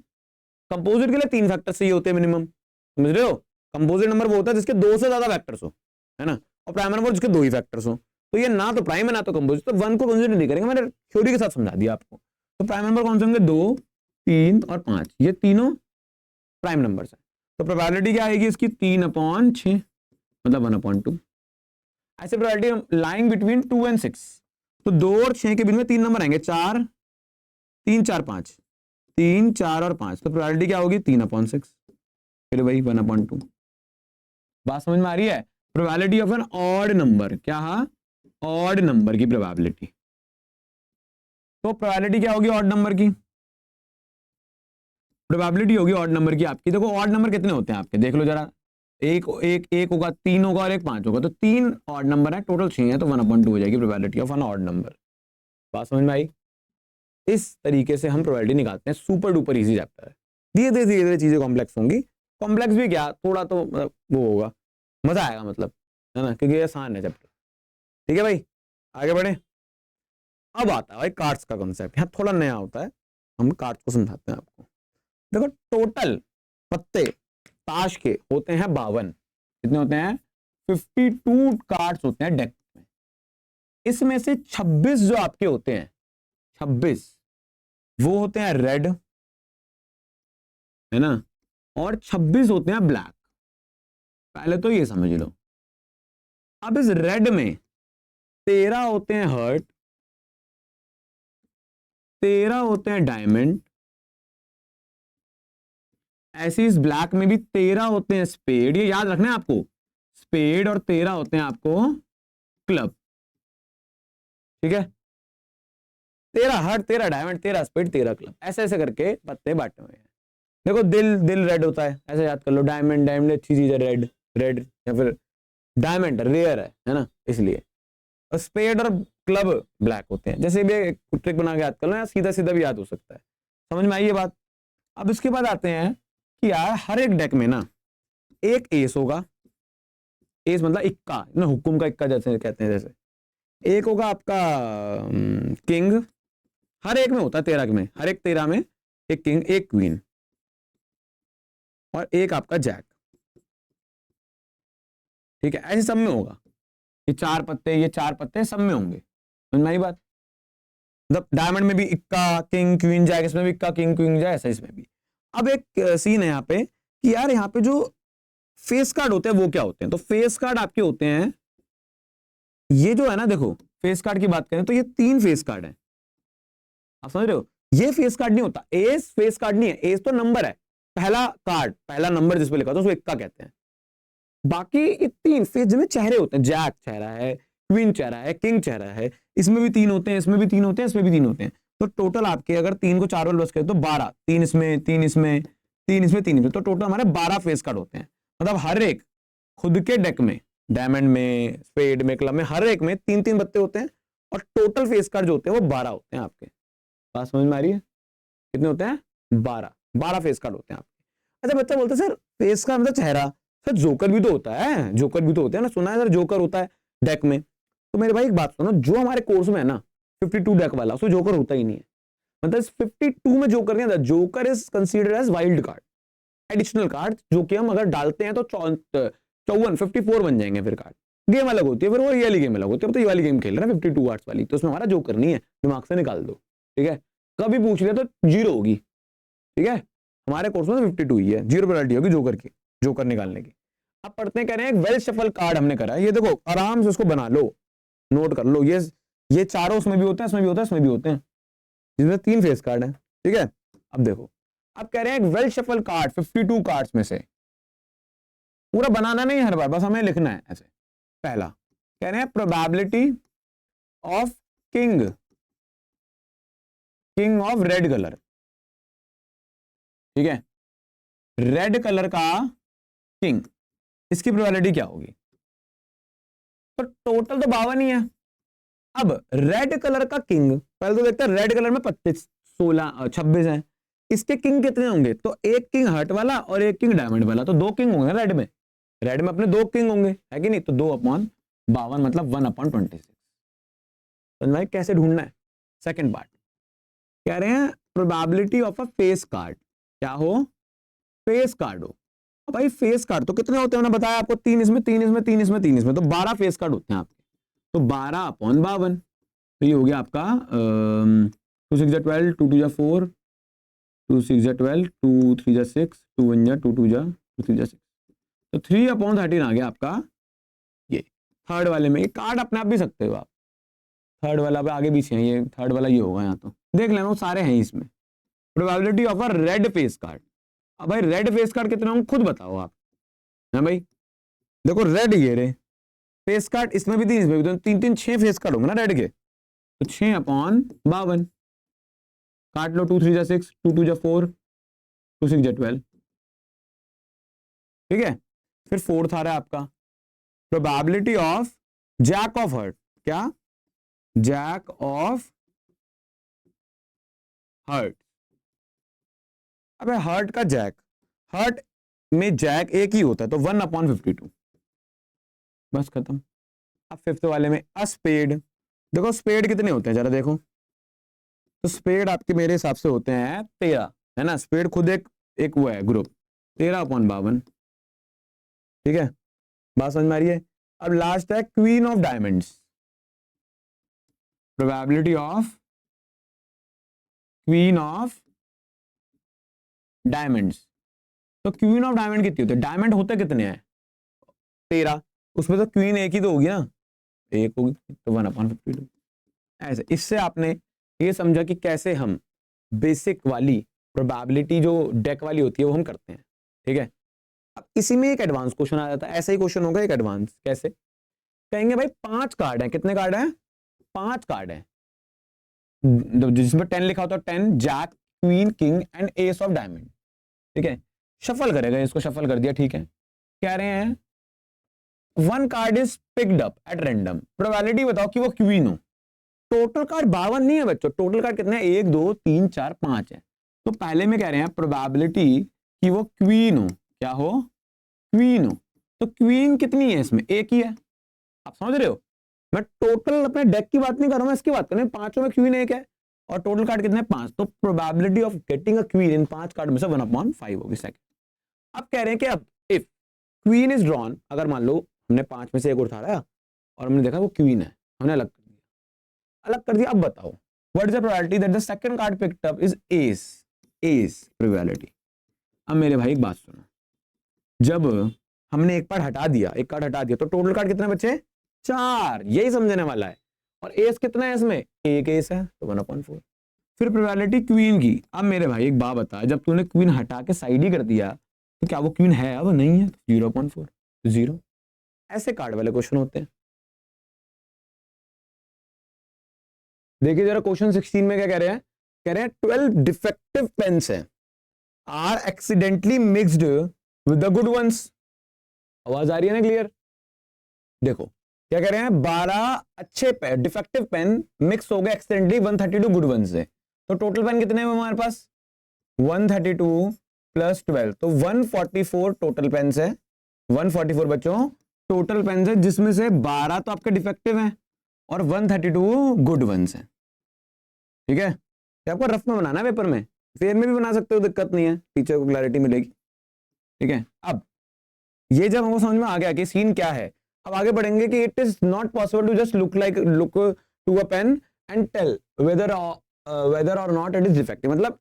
कंपोजिट के लिए 3 फैक्टर चाहिए होते हैं मिनिमम, समझ रहे हो? कंपोजिट नंबर वो होता है जिसके 2 से ज्यादा फैक्टर्स हो, है ना, और प्राइम नंबर जिसके 2 ही फैक्टर्स हो। तो ये ना तो प्राइम है ना तो कंपोजिट, तो 1 को कंसीडर नहीं करेंगे, मैंने थ्योरी के साथ समझा दिया आपको। तो प्राइम नंबर कौन से होंगे? 2, 3 और 5, ये तीनों प्राइम नंबर्स है। तो प्रोबेबिलिटी क्या आएगी इसकी? 3/6, मतलब 1/2। ऐसे प्रोबेबिलिटी लाइंग बिटवीन 2 एंड 6, तो 2 और 6 के बीच में 3 नंबर आएंगे, 4, 3, 4, 5, 3, 4 और 5, तो प्रोबेबिलिटी क्या होगी? 3/6, फिर वही 1/2। बात समझ में आ रही है? Probability of an odd number, क्या? ऑड नंबर की प्रोबेबिलिटी। तो प्रोबेबिलिटी क्या होगी ऑड नंबर की? प्रोबेबिलिटी होगी ऑड नंबर की आपकी, देखो ऑड नंबर कितने होते हैं आपके, देख लो जरा, एक होगा, 3 होगा और एक 5 होगा, तो 3 ऑड नंबर है, टोटल 6 है, तो 1/2 हो जाएगी probability of an odd number. बात समझ में आई? इस तरीके से हम प्रोबेबिलिटी निकालते हैं। सुपर डुपर इजी चैप्टर है। धीरे धीरे चीजें कॉम्प्लेक्स होंगी, कॉम्प्लेक्स भी क्या, थोड़ा तो वो होगा, मजा आएगा मतलब, है ना, क्योंकि आसान है चैप्टर। ठीक है भाई, आगे बढ़े। अब आता है भाई कार्ड्स का कॉन्सेप्ट, यहाँ थोड़ा नया होता है, हम कार्ड्स को समझाते हैं आपको। देखो टोटल पत्ते ताश के होते हैं 52, कितने होते हैं? 52 कार्ड्स होते हैं डेक में। इसमें से 26 जो आपके होते हैं, 26 वो होते हैं रेड, है ना, और 26 होते हैं ब्लैक। पहले तो ये समझ लो। अब इस रेड में 13 होते हैं हर्ट, 13 होते हैं डायमंड, ऐसे इस ब्लैक में भी 13 होते हैं स्पेड, ये याद रखना है आपको, स्पेड, और 13 होते हैं आपको क्लब। ठीक है, 13 हर्ट, 13 डायमंड, 13 स्पेड, 13 क्लब, ऐसे ऐसे करके पत्ते बांटे हुए हैं। देखो दिल, दिल रेड होता है, ऐसे याद कर लो, डायमंड, डायमंड अच्छी चीज है, रेड रेड, या फिर डायमंड रेयर है ना, इसलिए। और स्पेड और क्लब ब्लैक होते हैं। जैसे भी एक ट्रिक बना के याद कर लो, या सीधा सीधा भी याद हो सकता है। समझ में आई ये बात? अब इसके बाद आते हैं कि यार हर एक डेक में ना एक एस होगा, एस मतलब इक्का ना, हुक्म का इक्का जैसे कहते हैं, जैसे एक होगा आपका किंग, हर एक में होता है 13 में, हर एक 13 में एक किंग, एक क्वीन, और एक आपका जैक। ठीक है, ऐसे सब में होगा, ये 4 पत्ते, ये 4 पत्ते सब में होंगे। समझ में आई बात? मतलब डायमंड में भी इक्का किंग क्वीन जैक, इसमें भी इक्का किंग क्वीन जैक, ऐसा इसमें भी। अब एक सीन है यहाँ पे कि यार यहाँ पे जो फेस कार्ड होते हैं वो क्या होते हैं? तो फेस कार्ड आपके होते हैं, ये जो है ना, देखो फेस कार्ड की बात करें तो ये 3 फेस कार्ड है, आप समझ रहे हो? ये फेस कार्ड नहीं होता, एस फेस कार्ड नहीं है, एस तो नंबर है, पहला कार्ड, पहला नंबर जिस पे लिखा होता है उसको इक्का कहते हैं। बाकी ये 3 फेस जिनमें चेहरे होते हैं, जैक चेहरा है, क्वीन चेहरा है, किंग चेहरा है, इसमें भी 3 होते हैं, इसमें भी 3 होते हैं, इसमें भी 3 होते हैं। तो टोटल आपके अगर 3 को 4 बार बस करें तो 12, 3 इसमें, 3 इसमें, 3 इसमें, 3 इसमें, तो टोटल हमारे 12 फेस कार्ड होते हैं। मतलब हर एक खुद के डेक में, डायमंड में, स्पेड में, क्लब में, हर एक में 3-3 पत्ते होते हैं, और टोटल फेस कार्ड जो होते हैं वो 12 होते हैं आपके। बात समझ में आ रही है? कितने होते हैं? 12 फेस कार्ड होते हैं आपके। अच्छा बच्चा बोलता है सर फेस का मतलब चेहरा, सर जोकर भी तो होता है, जोकर भी तो होते हैं ना, सुना है सर जोकर होता है डेक में। तो मेरे भाई एक बात सुनो, जो हमारे कोर्स में है ना 52 डेक वाला, उसमें जोकर होता ही नहीं है। मतलब 52 में जोकर नहीं आता, joker is considered as wild card, additional card, जो कि हम अगर डालते हैं तो 54 बन जाएंगे फिर कार्ड। गेम अलग होती है फिर, वो ये वाली गेम अलग होती है, तो ये वाली गेम खेल रहे हैं 52 कार्ड्स वाली, तो उसमें हमारा जोकर नहीं है, दिमाग से निकाल दो। ठीक है, कभी पूछ लिया तो 0 होगी। ठीक है, हमारे कोर्स में 52 ही है, 0 प्रोबेबिलिटी होगी जोकर की, जोकर निकालने की। अब पढ़ते हैं, कह रहे हैं वेल शफल कार्ड हमने करा है, ये देखो आराम से उसको बना लो, नोट कर लो, ये चारों उसमें भी होते हैं, इसमें भी होता है, इसमें भी होते हैं, जिसमें 3 फेस कार्ड है। ठीक है, अब देखो, अब कह रहे हैं एक वेल शफल कार्ड 52 कार्ड्स में से, पूरा बनाना नहीं हर बार, बस हमें लिखना है ऐसे। पहला कह रहे हैं probability of king, king of red colour. ठीक है, रेड कलर का किंग, इसकी प्रोबेबिलिटी क्या होगी? तो टोटल तो 52 ही है। अब रेड कलर का किंग, पहले तो देखते हैं रेड कलर में 25, 16, 26 है, इसके किंग कितने होंगे? तो एक किंग हर्ट वाला और एक किंग डायमंड वाला, तो 2 किंग होंगे रेड में, रेड में अपने 2 किंग होंगे, है कि नहीं? तो 2/2 52 मतलब 1/26। तो भाई कैसे ढूंढना है? सेकंड पार्ट कह रहे हैं probability of a face card, क्या हो? फेस कार्ड हो। अब भाई फेस कार्ड तो कितने होते हैं, मैंने बताया आपको, 3 इसमें, 3 इसमें, 3 इसमें, 3 इसमें, तो 12 फेस कार्ड होते हैं आपके। तो 12/52, तो ये हो गया आपका 2 6 12, 2 2 4, 2 6 12, 2 3 6, 2 1 2 2 2 3 6, तो 3/13 आ गया आपका। ये थर्ड वाले में, ये कार्ड अपने आप भी सकते हो आप, थर्ड वाला पे आगे पीछे है, ये थर्ड वाला ये होगा, यहाँ तो देख लेना, वो सारे हैं इसमें। Probability of a red face card. अब भाई रेड फेस कार्ड कितने होंगे खुद बताओ आप, है भाई? देखो रेड ये रे फेस कार्ड, इसमें भी 3, इसमें भी 3 3 6 फेस कार्ड होंगे ना रेड के, तो 6/52 काट लो। 2 3 6, 2 2 4, 2 6 12, ठीक है। फिर फोर्थ आ रहा है आपका probability of jack of heart, क्या? Jack of heart. अबे हर्ट का जैक, हर्ट में जैक एक ही होता है, तो 1/52, बस खत्म। अब फिफ्थ वाले में अ स्पेड, देखो स्पेड कितने होते हैं जरा देखो, तो स्पेड आपके मेरे हिसाब से होते हैं 13, है ना? स्पेड खुद एक एक वो है ग्रुप, 13/52, ठीक है, बात समझ में आ रही है? अब लास्ट है queen of diamonds, probability of queen of diamonds. तो क्वीन ऑफ डायमंड कितनी होती है? डायमंड होते कितने हैं? 13, उसमें तो क्वीन एक ही तो होगी ना, एक होगी, तो 1/52। ऐसे इससे आपने ये समझा कि कैसे हम बेसिक वाली प्रोबेबिलिटी जो डेक वाली होती है वो हम करते हैं, ठीक है। अब इसी में एक एडवांस क्वेश्चन आ जाता है, ऐसा ही क्वेश्चन होगा एक एडवांस, कैसे? कहेंगे भाई 5 कार्ड हैं, कितने कार्ड हैं? 5 कार्ड हैं, जिसमें 10 लिखा होता है, 10 jack, queen, king and ace of diamond, ठीक है। शफल करेगा, इसको शफल कर दिया, ठीक है। कह रहे हैं 1 card is picked up at random, probability बताओ कि वो क्वीन हो। टोटल कार्ड 52 नहीं है बच्चों, टोटल कार्ड कितने हैं? 1 2 3 4 5 है। तो पहले में कह रहे हैं प्रोबेबिलिटी कि वो क्वीन हो, क्या हो? क्वीन हो। तो क्वीन कितनी है इसमें? एक ही है, आप समझ रहे हो? मैं टोटल अपने डेक की बात नहीं कर रहा हूं, मैं इसकी बात कर रहा हूं, पांचों में क्वीन एक है और टोटल कार्ड कितने? 5, तो probability of getting a queen in 5 card में से 1/5 होगी। सेकंड, अब कह रहे हैं कि अब इफ क्वीन इज ड्रॉन, अगर मान लो हमने 5 में से एक उठाया और हमने देखा वो क्वीन है, हमने अलग कर दिया, अलग कर दिया। अब बताओ what is the probability that the second card picked up is S, S probability. अब मेरे भाई एक बात सुनो, जब हमने एक कार्ड हटा दिया, एक कार्ड हटा दिया, तो टोटल कार्ड कितने बचे? 4, यही समझने वाला है। और एस कितना है इसमें? एक एस है, तो 1/4। फिर प्रोबेबिलिटी क्वीन की। अब मेरे भाई एक बात बता, जब तूने क्वीन हटा के साइड ही कर दिया तो क्या वो क्वीन है? अब नहीं है, 0/4, 0। ऐसे कार्ड वाले क्वेश्चन होते हैं। देखिए जरा क्वेश्चन 16 में क्या कह रहे हैं? कह रहे हैं 12 डिफेक्टिव पेन्स हैं are accidentally mixed with the good ones. आवाज आ रही है ना क्लियर? देखो क्या कह रहे हैं, 12 अच्छे डिफेक्टिव पेन मिक्स हो गए एक्सीडेंटली 132 गुड वन से। तो टोटल पेन कितने हैं हमारे पास? 132 प्लस 12, तो 144 टोटल पेन है। 144 बच्चों टोटल पेन है, जिसमें से 12 तो आपके डिफेक्टिव हैं और 132 गुड वंस हैं, ठीक है। ये आपको रफ में बनाना है, पेपर में फेयर में भी बना सकते हो, दिक्कत नहीं है, टीचर को क्लैरिटी मिलेगी, ठीक है। अब ये जब हमको समझ में आ गया कि सीन क्या है, अब आगे बढ़ेंगे कि it is not possible to just look to a pen and tell whether or not it is defective. मतलब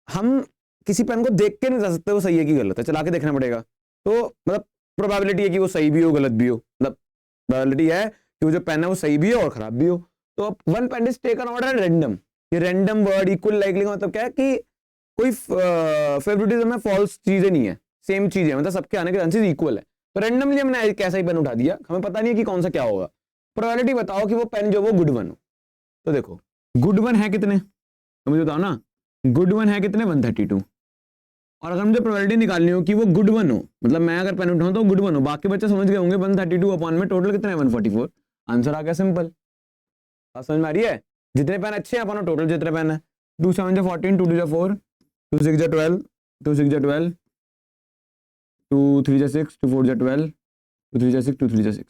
हम किसी पेन को देख के नहीं जा सकते वो सही है कि गलत है, चला के देखना पड़ेगा। तो मतलब प्रोबेबिलिटी है कि वो सही भी हो गलत भी हो, मतलब प्रोबेबिलिटी है कि वो जो पेन है वो सही भी हो और खराब भी हो। तो one pen is taken order random, ये रैंडम वर्ड इक्वल लाइकली का मतलब क्या है कि कोई फेवरेटिज्म में फॉल्स चीजें नहीं है, सेम चीज है, मतलब सबके आने के चांसेस इक्वल है। तो रैंडमली हमने एक ऐसा ही पेन उठा दिया, हमें पता नहीं है कि कौन सा क्या होगा। प्रोबेबिलिटी बताओ कि वो पेन जो वो गुड वन हो। तो देखो गुड वन है कितने, तो मुझे बताओ ना, गुड वन है कितने? 132। और अगर मुझे प्रोबेबिलिटी निकालनी हो कि वो गुड वन हो, मतलब मैं अगर पेन उठाऊं तो गुड वन हो, बाकी बच्चे समझ गए होंगे 132 अपॉन में टोटल कितने है? 144। आंसर आ गया, सिंपल। बात समझ में आ रही है? जितने पेन अच्छे हैं अपना टोटल जितने पेन है, 2 7 14, 2 2 4, 2 6 12, 2 6 12, 2 3 6, 2 4 12, 2 3 6, 2 3 6,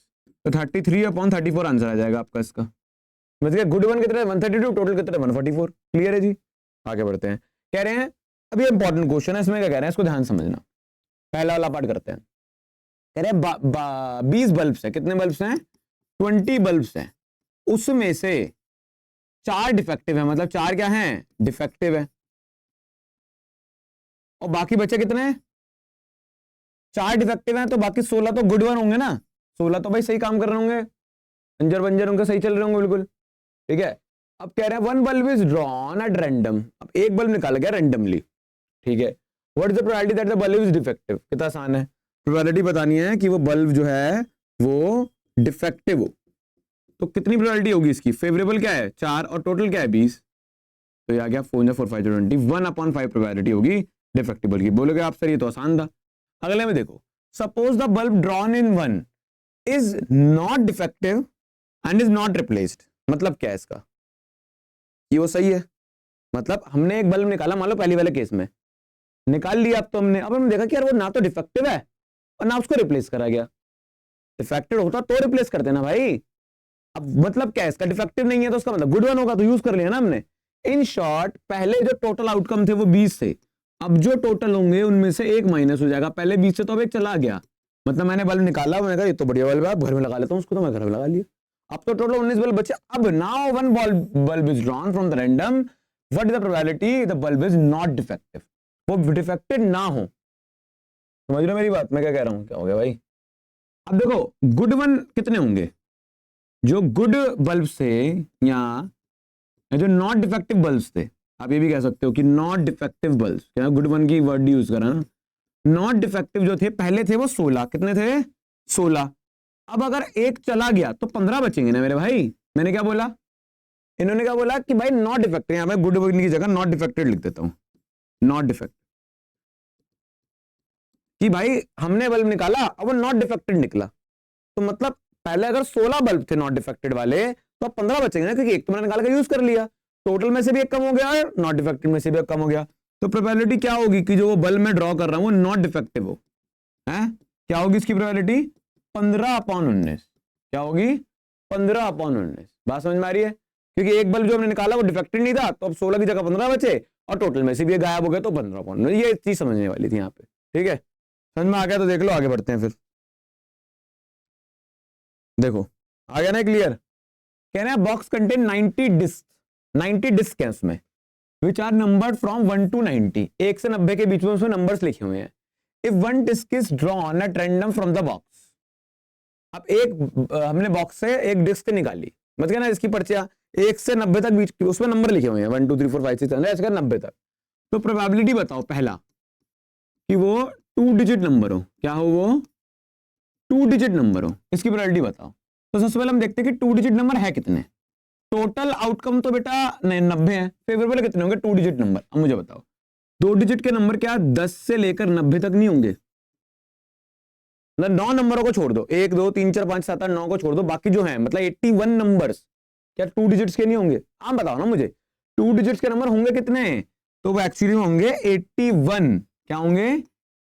तो 33/34 आंसर आ जाएगा आपका इसका। मतलब गुड वन कितना है 132, टोटल कितना है 144। क्लियर है जी, आगे बढ़ते हैं। कह रहे हैं अभी इंपॉर्टेंट क्वेश्चन है, इसमें क्या कह रहे हैं इसको ध्यान समझना। पहला वाला पार्ट करते हैं। कह रहे हैं 20 बल्ब्स है, कितने बल्ब्स हैं 20 बल्ब्स हैं, उसमें से 4 डिफेक्टिव है, मतलब 4 क्या हैं डिफेक्टिव है, और बाकी बचे कितने हैं 4 डिफेक्टिव हैं, तो बाकी 16 तो गुड वन होंगे ना, 16 तो भाई सही काम कर रहे होंगे, अंजर बंजर उनके सही चल रहे होंगे बिल्कुल। ठीक है, अब कह रहे हैं one bulb is drawn at random, अब एक बल्ब निकाला गया रैंडमली। ठीक है, what is the probability that the bulb is defective, कितना आसान है, प्रोबेबिलिटी बतानी है कि वो बल्ब जो है वो डिफेक्टिव हो। तो कितनी प्रोबेबिलिटी होगी इसकी, फेवरेबल क्या है 4 और टोटल क्या है 20, तो ये आ गया 4 4 5 20, 1/5 प्रोबेबिलिटी होगी डिफेक्टिबल की। बोलोगे आप सर ये तो आसान था। अगले में देखो, suppose the bulb drawn in one is not defective and is not replaced, मतलब क्या है इसका, ये वो सही है, मतलब हमने एक बल्ब निकाला, मान लो पहली वाले केस में निकाल लिया, अब तो हमने देखा कि यार वो ना तो डिफेक्टिव है और ना उसको रिप्लेस करा गया। डिफेक्टिव होता तो रिप्लेस करते ना भाई, अब मतलब क्या है इसका, डिफेक्टिव नहीं है तो उसका मतलब गुड वन होगा, तो यूज कर लिया ना हमने। इन शॉर्ट पहले जो टोटल आउटकम थे वो 20 थे, अब जो टोटल होंगे उनमें से एक माइनस हो जाएगा, पहले 20 से तो अब एक चला गया, मतलब मैंने बल्ब निकाला, मैंने कहा ये तो बढ़िया बल्ब है, घर में लगा लेता हूँ उसको, तो मैं घर में लगा लिया, अब तो टोटल 19 बल्ब बचे। अब now one bulb is drawn from the random, what is the probability the bulb is not defective, वो डिफेक्टेड ना हो। समझ रहे हो मेरी बात, मैं क्या कह रहा हूँ, क्या हो गया भाई। अब देखो गुड वन कितने होंगे, जो गुड बल्ब से या जो नॉट डिफेक्टिव बल्ब्स थे, आप ये भी कह सकते हो कि नॉट डिफेक्टिव बल्ब्स, क्या गुड वन की वर्ड यूज करा ना, नॉट डिफेक्टिव जो थे पहले थे वो 16, कितने थे 16, अब अगर एक चला गया तो 15 बचेंगे ना मेरे भाई। मैंने क्या बोला, इन्होंने क्या बोला कि भाई नॉट डिफेक्टेड, यहां पे गुड वन की जगह नॉट डिफेक्टेड लिख देता हूं, नॉट डिफेक्टेड, कि भाई हमने बल्ब निकाला अब वो नॉट डिफेक्टेड निकला, तो मतलब पहले अगर 16 बल्ब थे नॉट डिफेक्टेड वाले तो अब 15 बचेंगे ना, क्योंकि एक तो मैंने निकाल के यूज कर लिया, टोटल में से भी एक कम हो गया और नॉट डिफेक्टेड में से भी एक कम हो गया। तो प्रोबेबिलिटी क्या होगी कि जो वो बल्ब मैं ड्रॉ कर रहा हूं वो नॉट डिफेक्टिव हो, है क्या होगी इसकी प्रोबेबिलिटी 15/19, क्या होगी 15/19। बात समझ में आ रही है, क्योंकि एक बल्ब जो हमने निकाला वो डिफेक्टेड नहीं था, तो अब 16 की जगह 15 बचे और टोटल में से भी गायब हो गए, तो 15/19, ये चीज समझने वाली थी यहाँ पे। ठीक है, समझ में आ गया तो देख लो, आगे बढ़ते हैं फिर। देखो आ गया ना क्लियर, कह रहे हैं बॉक्स कंटेन 90 डिस्क, 90 डिस्क है उसमें, which are numbered from 1 to 90, 1 से 90 के बीच में उसमें नंबर्स लिखे हुए हैं। If one disc is drawn at random from the box, अब एक हमने बॉक्स से एक डिस्क निकाली, मतलब ना इसकी पर्चियां 1 से 90 तक बीच उसमें नंबर लिखे हुए हैं 1 2 3 4 5 6 7 ऐसे 90 तक, तो प्रोबेबिलिटी बताओ पहला कि वो 2 डिजिट नंबर हो, क्या हो वो 2 डिजिट नंबर हो, इसकी प्रोबेबिलिटी बताओ। तो सबसे पहले हम देखते हैं कि 2 डिजिट नंबर है कितने, टोटल आउटकम तो बेटा 90 है, फेवरेबल कितने होंगे 2 डिजिट नंबर। अब मुझे बताओ 2 डिजिट के नंबर क्या 10 से लेकर 90 तक नहीं होंगे, मतलब 9 नंबरों को छोड़ दो, 1 2 3 4 5 7 8 9 को छोड़ दो, बाकी जो है मतलब 81 नंबर्स क्या 2 डिजिट्स के नहीं होंगे, आप बताओ ना मुझे 2 डिजिट्स के नंबर होंगे कितने, तो वो एक्चुअली होंगे 81, क्या होंगे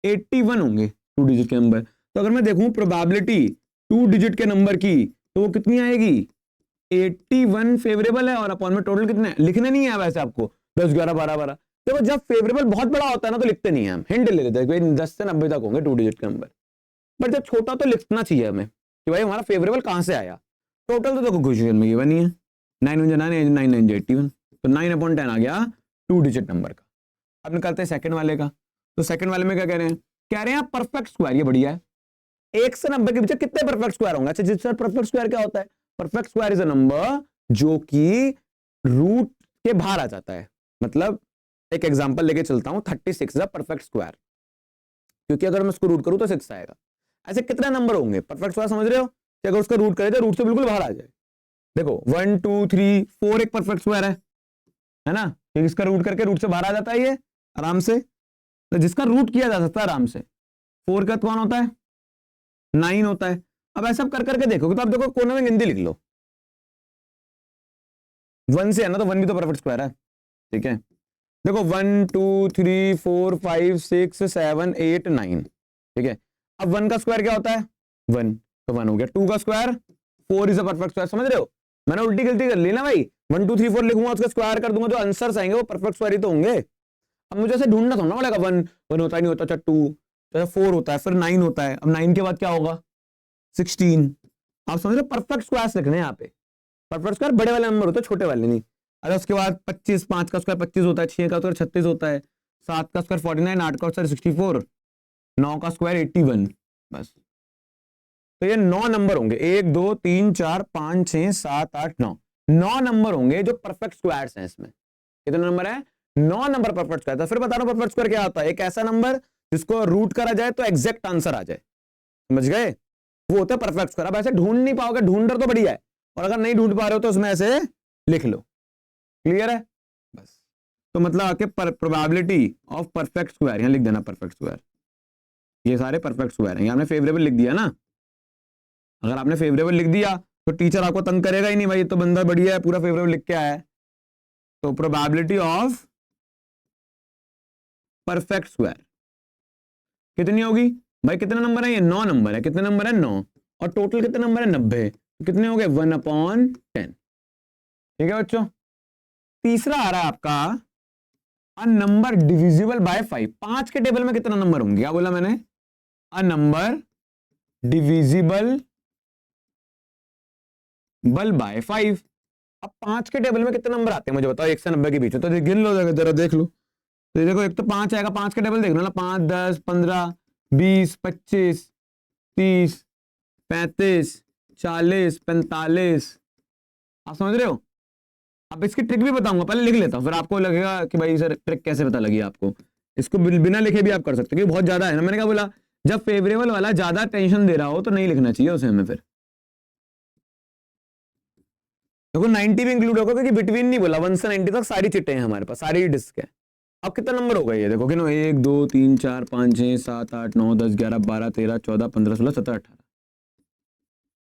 81 होंगे 2 डिजिट के नंबर। तो अगर मैं देखूं प्रोबेबिलिटी 2 डिजिट के नंबर की तो वो कितनी आएगी 81 फेवरेबल है, और अपॉन में टोटल कितने लिखने नहीं है वैसे आपको 10 11 12 12, देखो जब फेवरेबल बहुत बड़ा होता है ना तो लिखते नहीं है, हम हिंट ले लेते हैं 10 से 90 तक होंगे 2 डिजिट के नंबर, बट जब छोटा तो लिखना चाहिए हमें कि भाई हमारा फेवरेबल कहां से आया। टोटल तो देखो क्वेश्चन में गिवन नहीं है, 9 9 9 9 9 81, तो 9/10 आ गया 2 डिजिट नंबर का। अब निकालते हैं सेकंड वाले का, तो सेकंड वाले में क्या कह रहे हैं, कह रहे हैं परफेक्ट स्क्वायर, ये बढ़िया है, 1 से 90 के बीच कितने परफेक्ट स्क्वायर होंगे। अच्छा जिससे परफेक्ट स्क्वायर क्या होता है, perfect square is a number जो कि रूट के बाहर आ जाता है, मतलब एक एग्जांपल लेके चलता हूं 36 इज अ परफेक्ट स्क्वायर, क्योंकि अगर मैं उसको रूट करूं तो 6 आएगा। ऐसे कितने नंबर होंगे परफेक्ट स्क्वायर, समझ रहे हो कि अगर उसका रूट करें तो रूट से बिल्कुल बाहर आ जाए। देखो 1 2 3 4 एक परफेक्ट स्क्वायर है ना, क्योंकि इसका रूट करके रूट से बाहर आ जाता है ये आराम से, तो जिसका रूट किया जा सकता है आराम से। 4 का कौन होता है 9 होता है। अब ऐसा कर करके देखोगे तो आप देखो कोने में गिनती लिख लो, 1 से है ना तो 1 भी तो परफेक्ट स्क्वायर है, ठीक है। देखो 1 2 3 4 5 6 7 8 9, ठीक है। अब 1 का स्क्वायर क्या होता है 1, तो 1 हो गया, 2 का square 4 is a perfect square. समझ रहे हो, मैंने उल्टी गलती कर ली ना भाई। 1 2 3 4 लिखूंगा, उसका स्क्वायर कर दूंगा, जो आंसर्स आएंगे वो परफेक्ट स्क्वायर ही तो होंगे। अब मुझे ऐसे ढूंढना थोड़ा पड़ेगा, 1 होता ही नहीं होता, अच्छा 2, अच्छा 4 होता है, फिर 9 होता है, अब 9 के बाद क्या होगा 16। आप समझ रहे हो, परफेक्ट स्क्वायर लिखने हैं यहाँ पे। परफेक्ट स्क्वायर बड़े वाले नंबर होते हैं, छोटे वाले नहीं। अरे उसके बाद 25, 5 का स्क्वायर 25 होता है, 6 का स्क्वायर 36 होता है, 7 का स्क्वायर 49, 8 का स्क्वायर 64, 9 का स्क्वायर 81। बस, तो ये 9 नंबर होंगे, 1 2 3 4 5 6 7 8 9, 9 नंबर होंगे जो परफेक्ट स्क्वायर्स हैं इसमें। कितने नंबर है? 9 नंबर परफेक्ट स्क्वायर था। फिर बता रहा हूं परफेक्ट स्क्वायर क्या होता है, एक ऐसा नंबर जिसको रूट करा जाए तो एग्जैक्ट आंसर आ जाए, समझ गए, वो होता है परफेक्ट स्क्वायर। अब ऐसे ढूंढ नहीं पाओगे, ढूंढर तो बढ़िया है, और अगर नहीं ढूंढ पा रहे हो तो उसमें ऐसे लिख लो, क्लियर है बस। तो मतलब आके प्रोबेबिलिटी ऑफ परफेक्ट स्क्वायर यहां लिख देना, परफेक्ट स्क्वायर, ये सारे परफेक्ट स्क्वायर हैं। आपने फेवरेबल लिख दिया ना, अगर आपने फेवरेबल लिख दिया तो टीचर आपको तंग करेगा ही नहीं, भाई ये तो बंदा बढ़िया है, पूरा फेवरेबल लिख के आया है। तो प्रोबेबिलिटी ऑफ परफेक्ट स्क्वायर कितनी होगी भाई? कितने नंबर है ये? 9 नंबर है। कितने नंबर है? 9। और टोटल कितने नंबर है? 90। तो कितने हो गए? 1/10। ठीक है बच्चों। तीसरा आ रहा है आपका, अ नंबर डिविजिबल बाय 5। 5 के टेबल में कितना नंबर होंगे? क्या बोला मैंने? A number divisible by 5। अब 5 के टेबल में कितने नंबर आते हैं मुझे बताओ, 1 से 90 के बीच में? तो गिन लो जरा, देख लो। तो देखो, एक तो 5 आएगा, 5 का टेबल देख लो ना, 5 10 15 20 25 30 35 40 45। आप समझ रहे हो? अब इसकी ट्रिक भी बताऊंगा, पहले लिख लेता हूं, फिर आपको लगेगा कि भाई सर ट्रिक कैसे पता लगी आपको। इसको बिना लिखे भी आप कर सकते हो, क्योंकि बहुत ज्यादा है ना। मैंने क्या बोला, जब फेवरेबल वाला ज्यादा टेंशन दे रहा हो तो नहीं लिखना चाहिए उसे हमें। फिर देखो 90 भी इंक्लूड होगा, क्योंकि बिटवीन नहीं बोला, 1 से 90 तक सारी चिट्टे हैं हमारे पास, सारी डिस्क है। अब कितना नंबर हो गए ये देखो कि 1 2 3 4 5 6 7 8 9 10 11 12 13 14 15 16 17 18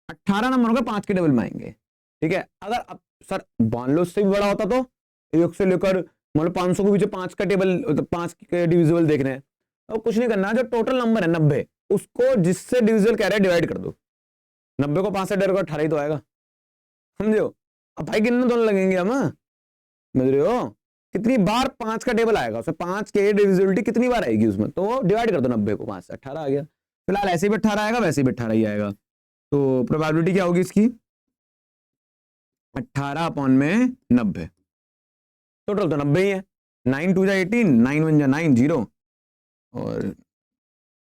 18 नंबर होगा 5 के टेबल में आएंगे। ठीक है, अगर अब सर मान लो उससे भी बड़ा होता तो 1 से लेकर मतलब 500 के बीच 5 का टेबल, 5 के डिविजिबल देख रहे हैं, तो कुछ नहीं करना, जो टोटल नंबर है 90 उसको जिससे डिविजिबल कह रहे हैं डिवाइड कर दो। 90 को 5 से डिवाइड करो, 18 ही तो आएगा, समझो। अब भाई गिनने दोनों लगेंगे हम, समझ रहे हो? कितनी बार 5 का टेबल आएगा उसमें, 5 के डिविजिबिलिटी कितनी बार आएगी उसमें, तो डिवाइड कर दो 90 को 5 से, 18 आ गया। फिलहाल ऐसे भी 18 आएगा, वैसे भी 18 ही आएगा। तो प्रोबेबिलिटी क्या होगी इसकी? 18/90। टोटल तो 90 ही है। 9 2 जा 18, 9 1 जा 9 0, और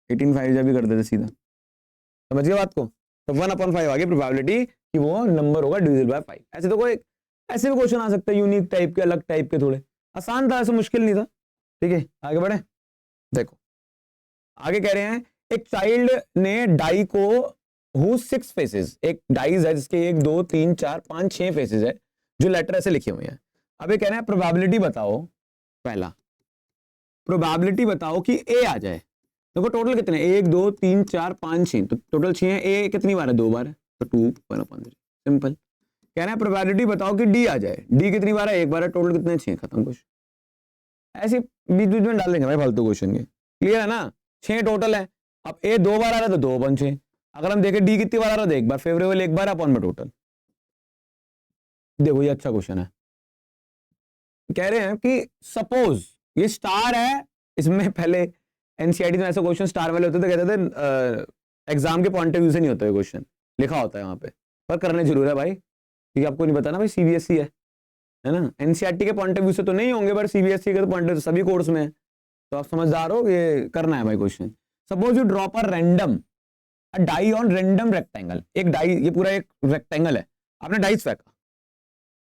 18 5 जा भी कर देते सीधा, समझ गए बात को? तो 1/5 आ गई प्रोबेबिलिटी कि वो नंबर होगा डिविजिबल बाय 5। ऐसे तो कोई ऐसे भी क्वेश्चन आ सकते हैं, यूनिक टाइप के, अलग टाइप के, थोड़े आसान था, ऐसे मुश्किल नहीं था। ठीक है, आगे बढ़े। देखो आगे कह रहे हैं, एक चाइल्ड ने डाई को हु 6 फेसेस, एक डाइज है जिसके 1 2 3 4 5 6 फेसेस है, जो लेटर ऐसे लिखे हुए हैं। अब ये कह रहे हैं प्रोबेबिलिटी बताओ, पहला प्रोबेबिलिटी बताओ कि ए आ जाए। देखो टोटल कितने, 1 2 3 4 5 6, तो टोटल 6 है। ए कितनी बार है? 2 बार है, तो 2 1/3, सिंपल। कह रहे हैं प्रोबेबिलिटी बताओ कि डी आ जाए। डी कितनी बार है? 1 बार है। टोटल कितने? 6, खत्म क्वेश्चन। ऐसे बीच बीच में डाल देंगे भाई फालतू क्वेश्चन के, क्लियर है ना? 6 टोटल है। अब ए 2 बार आ रहा है तो 2 बन 6। अगर हम देखें डी कितनी बार आ रहा है, 1 बार, फेवरेबल 1 बार अपॉन में टोटल। देखो ये अच्छा क्वेश्चन है। कह रहे हैं कि सपोज ये स्टार है, इसमें पहले एनसीईआरटी में ऐसे क्वेश्चन स्टार वाले होते थे, कहते थे एग्जाम के पॉइंट ऑफ व्यू से नहीं होता है क्वेश्चन, लिखा होता है वहां पे, पर करने जरूर है भाई, क्योंकि आपको नहीं पता ना भाई सीबीएसई है ना। एनसीईआरटी के पॉइंट ऑफ व्यू से तो नहीं होंगे, पर सीबीएसई के पॉइंट ऑफ सभी कोर्स में है, तो आप समझदार हो, ये करना है भाई question. Suppose you drop a random die on random rectangle. एक डाई, ये पूरा एक रेक्टेंगल है, आपने डाइस फेंका,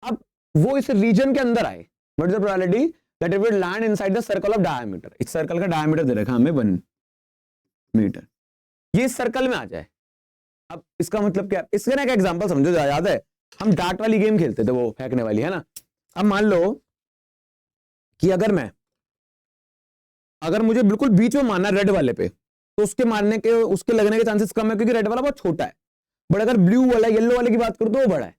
अब वो इस रीजन के अंदर आए, what is the probability that it will land inside the circle of diameter. इस सर्कल का डायमीटर दे रखा हमें 1 मीटर, ये इस सर्कल में आ जाए। अब इसका मतलब क्या? इसका ना एक एग्जांपल समझो, याद है हम डार्ट वाली गेम खेलते थे, वो फेंकने वाली, है ना। अब मान लो कि अगर मुझे बिल्कुल बीच में मारना रेड वाले पे, तो उसके मारने के, उसके लगने के चांसेस कम है, क्योंकि रेड वाला बहुत छोटा है। बट अगर ब्लू वाला, येलो वाले की बात करूं तो वो बड़ा है,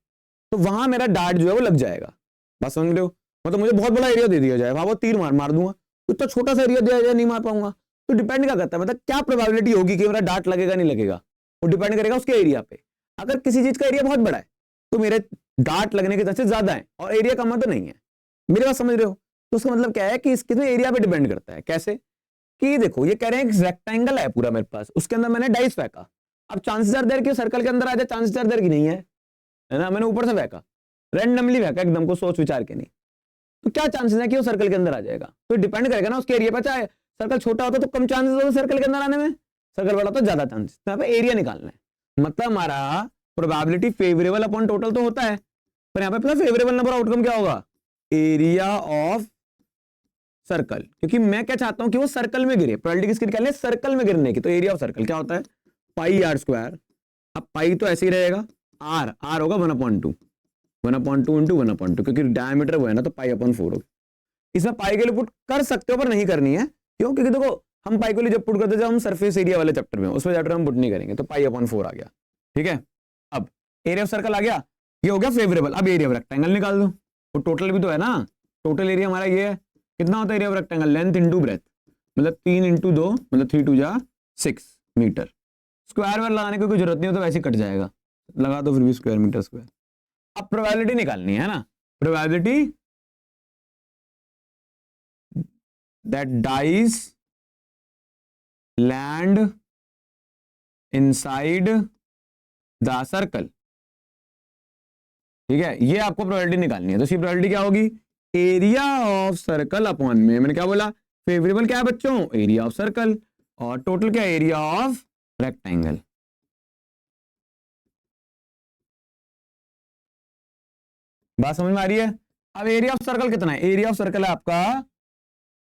तो वहां मेरा डार्ट जो है वो लग जाएगा। बस समझ रहे हो? मतलब मुझे बहुत बड़ा एरिया दे दिया जाए, वहां वो तीर मार दूंगा, तो इतना छोटा सा एरिया दिया जाए, नहीं मार पाऊंगा। तो डिपेंड क्या करता है, मतलब क्या प्रोबेबिलिटी होगी कि मेरा डार्ट लगेगा नहीं लगेगा, वो डिपेंड करेगा उसके एरिया पे। अगर किसी चीज का एरिया बहुत बड़ा है तो मेरे डार्ट लगने के चांसेस ज्यादा है, और एरिया कम तो नहीं है। मेरी बात समझ रहे हो? तो उसका मतलब क्या है कि इसके तो एरिया पे डिपेंड करता है। कैसे? कि देखो ये कह रहे हैं रेक्टेंगल है पूरा मेरे पास, उसके अंदर मैंने डाइस फेंका, अब चांसेस आर देयर कि सर्कल के अंदर आ जाए, चांसेस आर देयर कि नहीं है ना, मैंने ऊपर से फेंका, रैंडमली फेंका एकदम को सोच विचार के नहीं, तो क्या चांसेस है कि वो सर्कल के अंदर आ जाएगा? तो डिपेंड करेगा ना उसके एरिया पर। चाहे सर्कल छोटा होता तो कम चांसेस होते सर्कल के अंदर आने में, सर्कल बड़ा तो ज्यादा चांसेस। तो यहाँ पे एरिया निकालना है, मतलब हमारा प्रोबेबिलिटी फेवरेबल अपॉन टोटल तो होता है, पर यहाँ पे फेवरेबल नंबर आउटकम क्या होगा? एरिया ऑफ सर्कल, क्योंकि मैं क्या चाहता हूं कि वो सर्कल में गिरे। प्रोबेबिलिटी किसकी निकालनी है? सर्कल में गिरने की। तो एरिया ऑफ सर्कल क्या होता है? पाई आर स्क्वायर। अब पाई तो ऐसे ही रहेगा, आर आर होगा 1/2, 1/2 इंटू 1/2, क्योंकि डायमीटर वो है ना, तो पाई अपॉन 4 होगा। इसमें पाई के लिए पुट कर सकते हो पर नहीं करनी है, क्यों? क्योंकि देखो हम पाई के लिए जब पुट करते जब हम सरफेस एरिया वाले चैप्टर में, उसमें चैप्टर हम पुट नहीं करेंगे, तो पाई अपॉन 4 आ गया। ठीक है, अब एरिया ऑफ सर्कल आ गया, ये हो गया फेवरेबल। अब एरिया ऑफ रेक्टेंगल निकाल दो, तो टोटल भी तो है ना, टोटल एरिया हमारा ये है, कितना होता है area of rectangle? Length into breadth, मतलब 3 इंटू 2 मतलब 3 2 जा 6 मीटर। स्क्वायर वेयर लगाने की कोई जरूरत नहीं हो, तो वैसे ही कट जाएगा, लगा दो फिर भी स्क्वायर मीटर स्क्वायर। अब प्रोबेबिलिटी निकालनी है ना, probability that dice land inside the circle. ठीक है, ये आपको प्रोबेबिलिटी निकालनी है। तो इसकी प्रोबेबिलिटी क्या होगी? एरिया ऑफ सर्कल अपॉन में, मैंने क्या बोला? फेवरेबल क्या है बच्चों? एरिया ऑफ सर्कल, और टोटल क्या? Area of rectangle. बात समझ में आ रही है? अब एरिया ऑफ सर्कल कितना है? एरिया ऑफ सर्कल है आपका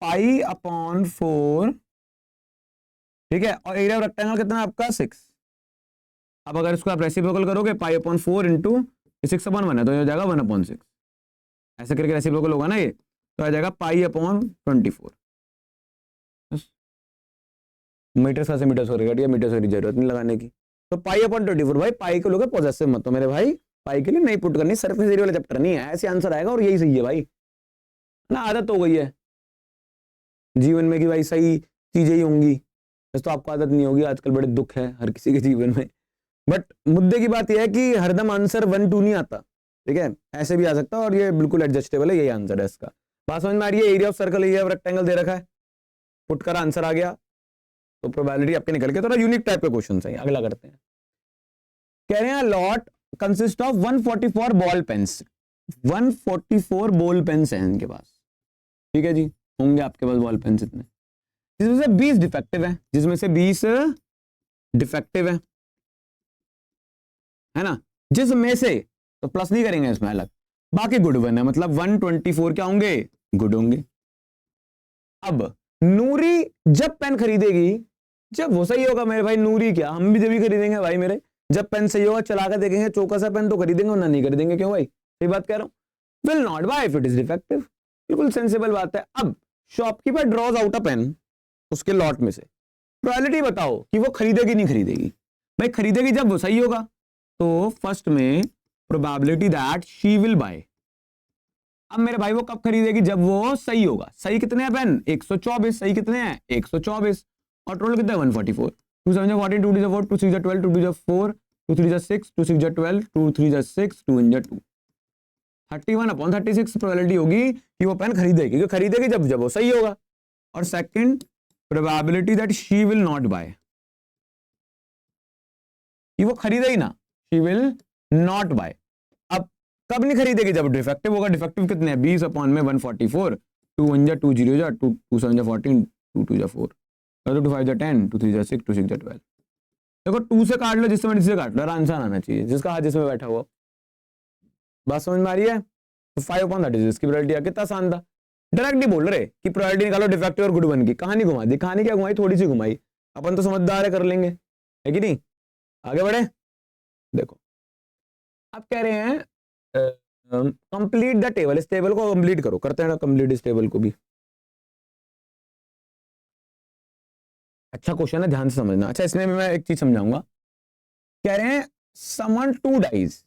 पाई अपॉन 4, ठीक है, और एरिया ऑफ रेक्टेंगल कितना है आपका? 6। अब अगर इसको आप रेसिप्रोकल करोगे, पाई अपॉन 4 इंटू 6/1 है, तो ये हो जाएगा 1/6। ऐसे करके रेसिप्रोकल होगा ना ये, तो आ जाएगा पाई अपॉन 24। मीटर से मीटर स्क्वायर कट गया, मीटर स्क्वायर की जरूरत नहीं लगाने की। तो पाई अपॉन 24, भाई पाई को लोगे पॉजिटिव मत, तो मेरे भाई पाई के लिए नहीं पुट करनी, सरफेस एरिया वाला चैप्टर नहीं है, ऐसे आंसर आएगा और यही सही है भाई ना। आदत हो गई है जीवन में कि भाई सही चीजें ही होंगी, तो आपको आदत नहीं होगी, आजकल बड़े दुख है हर किसी के जीवन में। बट मुद्दे की बात यह है कि हरदम आंसर 1 2 नहीं आता, ठीक है, ऐसे भी आ सकता है, और ये बिल्कुल एडजस्टेबल है, यही आंसर है इसका। बात समझ में आ रही है? Area of circle, area of rectangle दे रखा है, पुट कर आंसर आ गया, तो प्रोबेबिलिटी आपके निकल के। थोड़ा यूनिक टाइप के क्वेश्चन है, अगला करते हैं। कह रहे हैं lot consist of 144 ball pens, 144 ball pens हैं इनके पास, ठीक है जी, होंगे आपके पास बॉल पेन्स इतने, जिसमें से 20 डिफेक्टिव है, जिसमें से 20 डिफेक्टिव है ना, जिसमें से, तो प्लस नहीं करेंगे इसमें अलग, बाकी गुड वन है, मतलब 124 क्या होंगे? गुड होंगे। अब नूरी जब पेन खरीदेगी, जब वो सही होगा मेरे भाई, नूरी क्या, हम भी जब ही खरीदेंगे भाई मेरे, जब पेन सही होगा चला कर देखेंगे, चौका सा पेन तो खरीदेंगे, और ना नहीं खरीदेंगे, क्यों भाई? सही बात कह रहा हूं। Will not buy if it is defective, बिल्कुल सेंसिबल बात है। अब shopkeeper draws out a pen उसके लॉट में से, प्रोबेबिलिटी बताओ कि वो खरीदेगी नहीं खरीदेगी? भाई खरीदेगी जब वो सही होगा, तो फर्स्ट में probability that she will buy. अब मेरे भाई वो कब खरीदेगी? जब वो सही होगा। सही कितने हैं पेन? 124। सही कितने हैं? 124। और टोटल कितना है? 144। 2 7 जा 14, 2 2 जा 4, 2 6 जा 12, 2 2 जा 4, 2 3 जा 6, 2 6 जा 12, 2 3 जा 6, 2 1 जा 2। 31/36 प्रोबेबिलिटी होगी कि वो पेन खरीदेगी, क्योंकि खरीदेगी जब वो सही होगा। और second probability that she will not buy, कि वो खरीदेगी ना, शी विल नॉट बाय। अब कब नहीं खरीदेगी? जब डिफेक्टिव होगा। डिफेक्टिव कितने हैं? 20/144, 2 1 जा 2 0 जा 2 2 7 जा 14, 2 2 जा 4, 2 5 जा 10, 2 3 जा 6, 2 6 जा 12। देखो 2 से काट लो, जिससे मर्जी से काट लो, आंसर आना चाहिए, जिसका हाथ जिसमें बैठा हुआ। बात समझ में आ रही है? तो 5/36 इसकी प्रोबेबिलिटी कितना आसान था। डायरेक्ट नहीं बोल रहे कि प्रोबेबिलिटी निकालो डिफेक्टिव और गुड वन की, कहानी घुमा दी। कहानी क्या घुमाई? थोड़ी सी घुमाई, अपन तो समझदार है, कर लेंगे, है कि नहीं? आगे बढ़े। देखो अब कह रहे हैं कंप्लीट द टेबल, इस टेबल को कंप्लीट करो। करते हैं ना कंप्लीट इस टेबल को भी। अच्छा क्वेश्चन है, ध्यान से समझना। अच्छा इसमें मैं एक चीज समझाऊंगा। कह रहे हैं समन 2 डाइस,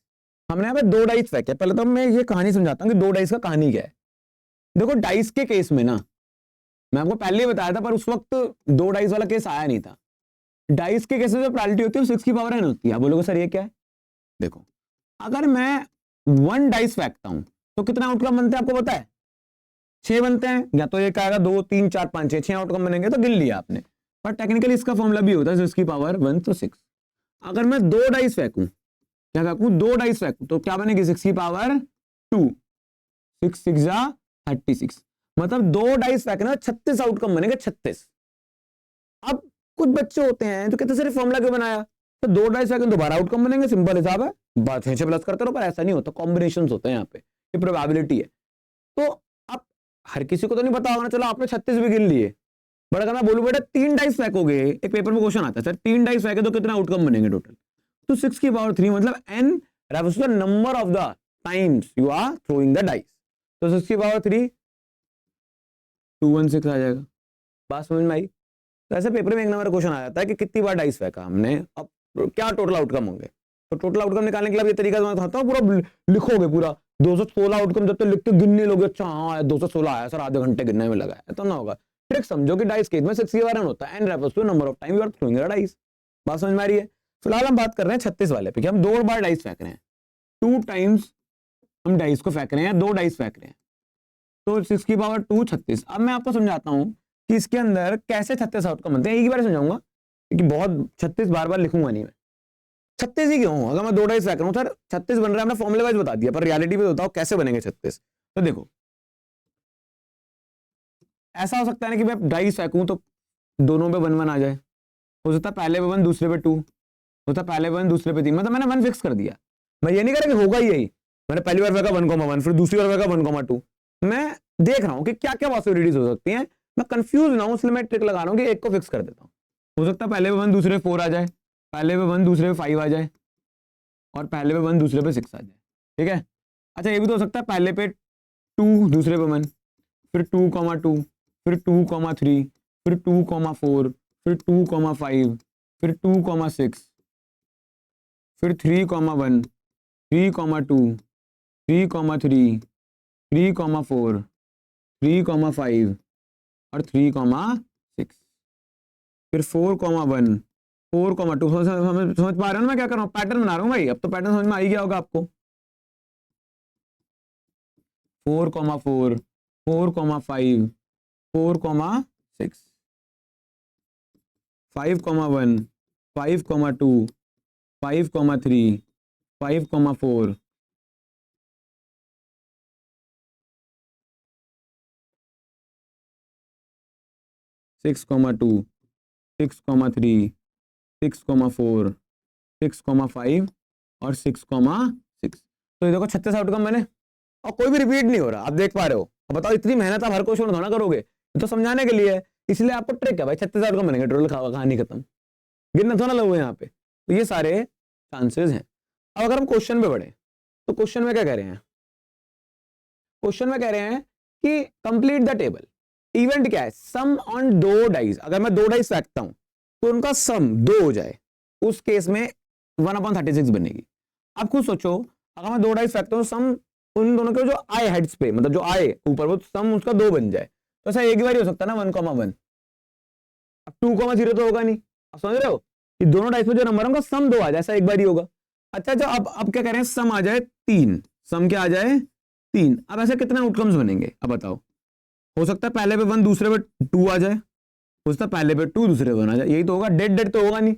हमने यहाँ पे 2 डाइस फेंके। पहले तो मैं ये कहानी समझाता हूँ कि 2 डाइस का कहानी क्या है। देखो डाइस के केस में ना, मैं आपको पहले ही बताया था, पर उस वक्त 2 डाइस वाला केस आया नहीं था। डाइस के केस में जो प्रोबेबिलिटी होती है 6 की पावर n होती है। आप बोलोगे सर ये क्या है? देखो अगर मैं 1 डाइस फेंकता हूं तो कितना आउटकम बनते हैं आपको पता है? 6 बनते हैं, या तो एक आएगा 2 3 4 5 6 आउटकम बनेंगे, तो गिन लिया आपने। पर टेक्निकली इसका फॉर्मूला भी होता है 6 की पावर 1 तो 6। अगर मैं 2 डाइस फेंकूं, क्या फेंकूं? 2 डाइस फेंकूं तो क्या बनेगी? 6 की पावर 2, 6 6 जा 36, मतलब 2 डाइस फेंकना 36 आउटकम बनेंगे, 36। अब कुछ बच्चे होते हैं जो कहते सिर्फ फॉर्मूला क्यों बनाया, तो 2 डाइस फेंकें तो 12 आउटकम बनेंगे, सिंपल हिसाब है, बात 6 प्लस करते रहो। पर ऐसा नहीं होता, कॉम्बिनेशन होते हैं यहाँ पे, ये प्रोबेबिलिटी है। तो अब हर किसी को तो नहीं पता होगा, चलो आपने 36 भी गिन लिए, बट अगर मैं बोलूं बेटा 3 डाइस फेंकोगे, एक पेपर में क्वेश्चन आता है सर 3 डाइस फेंके तो कितना आउटकम बनेंगे टोटल, तो 6 की पावर 3 मतलब n refers to the number of the times you are throwing the dice, तो 6 की पावर 3 216 आ जाएगा। बात समझ में आई? तो ऐसे पेपर में एक नंबर क्वेश्चन आ जाता है कि कितनी बार डाइस फेंका हमने, अब क्या टोटल आउटकम होंगे। तो टोटल आउटकम निकालने के लिए ये तरीका मैं बताता हूँ, पूरा लिखोगे पूरा 216 आउटकम, जब तक लिख के गिनने लोगे, अच्छा हाँ 216 आया सर, आधे घंटे गिनने में लगा है, तो ना होगा। ट्रिक समझो कि डाइस केस में 6 की बार होता है, n refers to number of time you are throwing a dice. बात समझ में आ रही है? फिलहाल हम बात कर रहे हैं 36 वाले पे कि हम 2 बार डाइस फेंक रहे हैं, 2 टाइम्स हम डाइस को फेंक रहे हैं, 2 डाइस फेंक रहे हैं, तो 6 की पावर 2 36। अब मैं आपको समझाता हूं कि इसके अंदर कैसे 36 आउटकम बनते हैं, एक ही बार समझाऊंगा क्योंकि बहुत 36 बार बार लिखूंगा नहीं मैं। 36 ही क्यों? अगर मैं 2 डाइस फेंक रहा हूं सर 36 बन रहा है, हमने फॉर्मूले वाइज बता दिया, पर रियलिटी में बताओ कैसे बनेंगे 36। तो देखो ऐसा हो सकता है ना कि मैं डाइस फेंकूं तो दोनों पे 1 1 आ जाए, हो सकता है पहले पे 1 दूसरे पे 2, होता है पहले पे 1 दूसरे पे 3, मतलब मैंने 1 फिक्स कर दिया। मैं ये नहीं कह रहा कि होगा ही यही, मैंने पहली बार फेंका 1,1, फिर दूसरी बार फेंका 1,2, मैं देख रहा हूं कि क्या क्या पॉसिबिलिटीज हो सकती हैं, मैं कंफ्यूज ना हूं, इसलिए मैं ट्रिक लगा रहा हूं कि एक को फिक्स कर देता हूं। हो सकता है पहले पे 1 दूसरे पे 4 आ जाए, पहले पे 1 दूसरे पे 5 आ जाए, और पहले पे 1 दूसरे पे 6 आ जाए, ठीक है। अच्छा ये भी तो हो सकता है पहले पे 2 दूसरे पे 1, फिर 2,2, फिर 2,3, फिर 2,4, फिर 2,5, फिर 2,6, फिर 3,1, 3,2, 3,3, 3,4, 3,5 और 3,6, फिर 4,1, 4,2। समझ पा रहे हो ना मैं क्या कर रहा हूँ? पैटर्न बना रहा हूँ भाई, अब तो पैटर्न समझ में आ ही गया होगा आपको। 4,4, 4,5, 4,6, 5,1, 5,2, 5,3, 5,4, 6,2, 6,3, 6,4, 6,5 और 6,6। तो ये देखो 36 आउटकम मैंने, और कोई भी रिपीट नहीं हो रहा, आप देख पा रहे हो। अब बताओ इतनी मेहनत आप हर क्वेश्चन थोड़ा करोगे, ये तो समझाने के लिए है, इसलिए आपको ट्रिक है भाई, 36 आउटकम बनेंगे टोटल, कहानी खत्म, गिनना थोड़ा लोगे यहाँ पे। तो ये सारे चांसेस हैं। अब अगर हम क्वेश्चन पे बढ़े तो क्वेश्चन में क्या कह रहे हैं? क्वेश्चन में कह रहे हैं कि कंप्लीट द टेबल। इवेंट क्या है? सम ऑन 2 डाइस। अगर मैं 2 डाइस फेंकता हूं तो उनका सम 2 हो जाए, उस केस में 1/36 बनेगी। आप खुद सोचो, अगर मैं 2 डाइस फेंकता हूं, सम उन दोनों के जो आए हेड्स पे, मतलब जो आए ऊपर, वो सम उसका 2 बन जाए, तो ऐसा एक बार ही हो सकता है ना 1,1। अब 2,0 तो होगा नहीं, आप समझ रहे हो कि दोनों डाइस पे जो नंबर है उनका सम 2 आ जाए, ऐसा एक बार ही होगा। अच्छा अच्छा, अब क्या कह रहे हैं? सम आ जाए 3, सम क्या आ जाए 3। अब ऐसे कितने आउटकम्स बनेंगे अब बताओ? हो सकता है पहले पे 1 दूसरे पे 2 आ जाए, हो सकता है पहले पे 2 दूसरे पे 1 आ जाए, यही तो होगा। डेड डेड तो होगा नहीं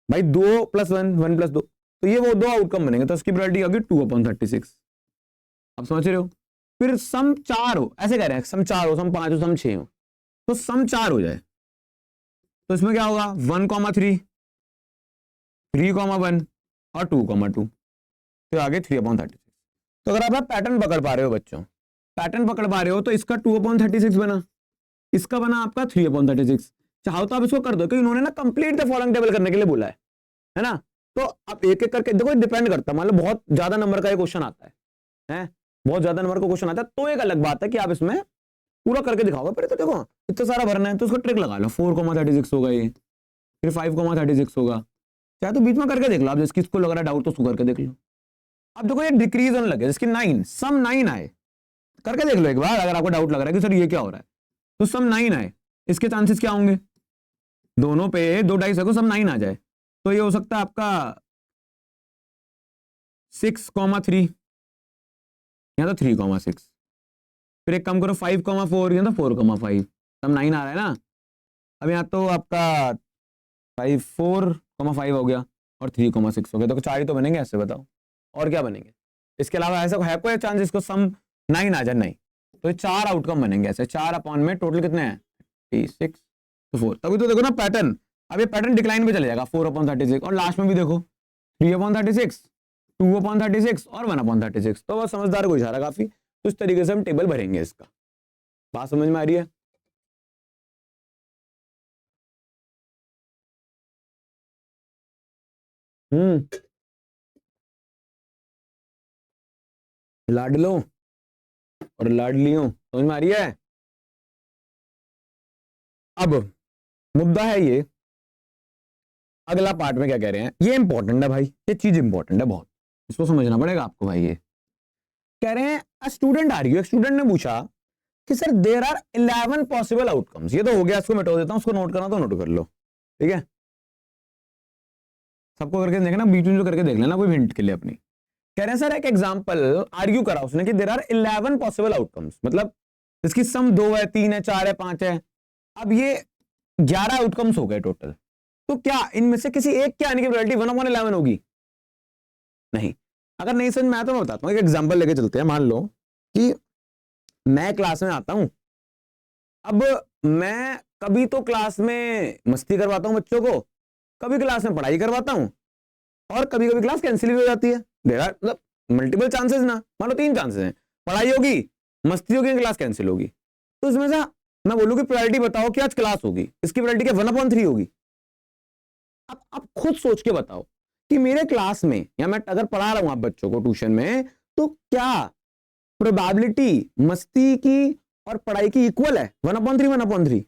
भाई, 2 + 1, 1 + 2, तो ये वो 2 आउटकम बनेंगे, तो इसकी प्रोबेबिलिटी होगी 2/36। आप समझ रहे हो? फिर सम 4 हो, ऐसे कह रहे हैं सम 4 हो, सम 5 हो, सम 6 हो, तो सम 4 हो जाए तो इसमें क्या होगा? 1,3, 3,1 और 2,2, फिर आगे 3/36। तो अगर आप पैटर्न पकड़ पा रहे हो बच्चों, पैटर्न पकड़ पा रहे हो, तो इसका 2/36 बना, इसका बना आपका 3/36। चाहो तो आप इसको कर दो, क्योंकि इन्होंने ना कंप्लीट द फॉलोइंग टेबल करने के लिए बोला है ना। तो आप एक एक करके देखो, डिपेंड करता है, मान लो बहुत ज्यादा नंबर का क्वेश्चन आता है, बहुत ज्यादा नंबर का क्वेश्चन आता है, तो एक अलग बात है कि आप इसमें पूरा करके दिखाओगे। पर तो देखो इतना सारा भरना है, तो उसको ट्रिक लगा लो, 4,36 होगा ये, फिर 5,36 होगा, चाहे तो बीच में करके देख लो आप, जिसकी इसको लग रहा है डाउट तो उसको करके देख लो। अब देखो ये डिक्रीज होने लगे, जिसकी 9, सम 9 आए, करके देख लो एक बार, अगर आपको डाउट लग रहा है कि सर ये क्या हो रहा है, तो सम 9 आए, इसके चांसेस क्या होंगे? दोनों पे 2 डाइस है, सम 9 आ जाए, तो ये हो सकता है आपका 6,3, यहाँ तो 3,6, फिर एक काम करो 5,4, यहाँ तो 4,5, तब 9 आ रहा है ना। अब यहाँ तो आपका 4,5 हो गया और 3,6 हो गया, तो 4 ही तो बनेंगे ऐसे, बताओ और क्या बनेंगे। इसके अलावा ऐसा है कोई चांस इसको सम 9 आ जाए? नहीं। तो 4 आउटकम बनेंगे ऐसे, 4 अपॉन में टोटल कितने हैं 36 तो 4। तभी तो देखो ना पैटर्न, अब ये पैटर्न डिक्लाइन पे चले जाएगा 4/36, और लास्ट में भी देखो 3/36, 2/36 और 1/36। तो बस समझदार को इशारा काफी। तो इस तरीके से हम टेबल भरेंगे इसका। बात समझ में आ रही है? लाडलो और लाडलियों, समझ में आ रही है? अब मुद्दा है ये, अगला पार्ट में क्या कह रहे हैं, ये इंपॉर्टेंट है भाई, ये चीज इंपॉर्टेंट है बहुत, इसको समझना पड़ेगा आपको भाई। ये कह रहे हैं अ स्टूडेंट एक स्टूडेंट ने पूछा कि sir there are 11 possible outcomes. ये तो हो गया, इसको मिटा देता हूं, उसको नोट करना तो नोट कर लो, ठीक है। सबको करके देखना, बीच में जो करके देख लेना कोई हिंट के लिए अपनी। कह रहे हैं सर एक एग्जांपल आर्ग्यू करा उसने कि देयर आर 11 पॉसिबल आउटकम्स, मतलब इसकी सम 2 है, 3 है, 4 है, 5 है। अब ये 11 आउटकम्स हो गए टोटल, तो क्या इनमें से किसी एक के आने की प्रोबेबिलिटी 1/11 होगी? नहीं। अगर नहीं समझ में आया तो मैं बताता हूं, एक एग्जांपल लेके चलते हैं। मान लो कि मैं क्लास में आता हूं, अब मैं कभी तो क्लास में मस्ती करवाता हूं बच्चों को, कभी क्लास में पढ़ाई करवाता हूं, और कभी कभी क्लास कैंसिल भी हो जाती है। मतलब मल्टीपल चांसेस ना, मान लो 3 चांसेस हैं, पढ़ाई होगी, मस्ती होगी, क्लास कैंसिल होगी। तो इसमें से मैं बोलूं कि प्रोबेबिलिटी बताओ कि आज क्लास होगी, इसकी प्रोबेबिलिटी क्या 1/3 होगी? अब आप खुद सोच के बताओ कि मेरे क्लास में, या मैं अगर पढ़ा रहा हूं आप बच्चों को ट्यूशन में, तो क्या प्रोबेबिलिटी मस्ती की और पढ़ाई की इक्वल है 1/3 1/3?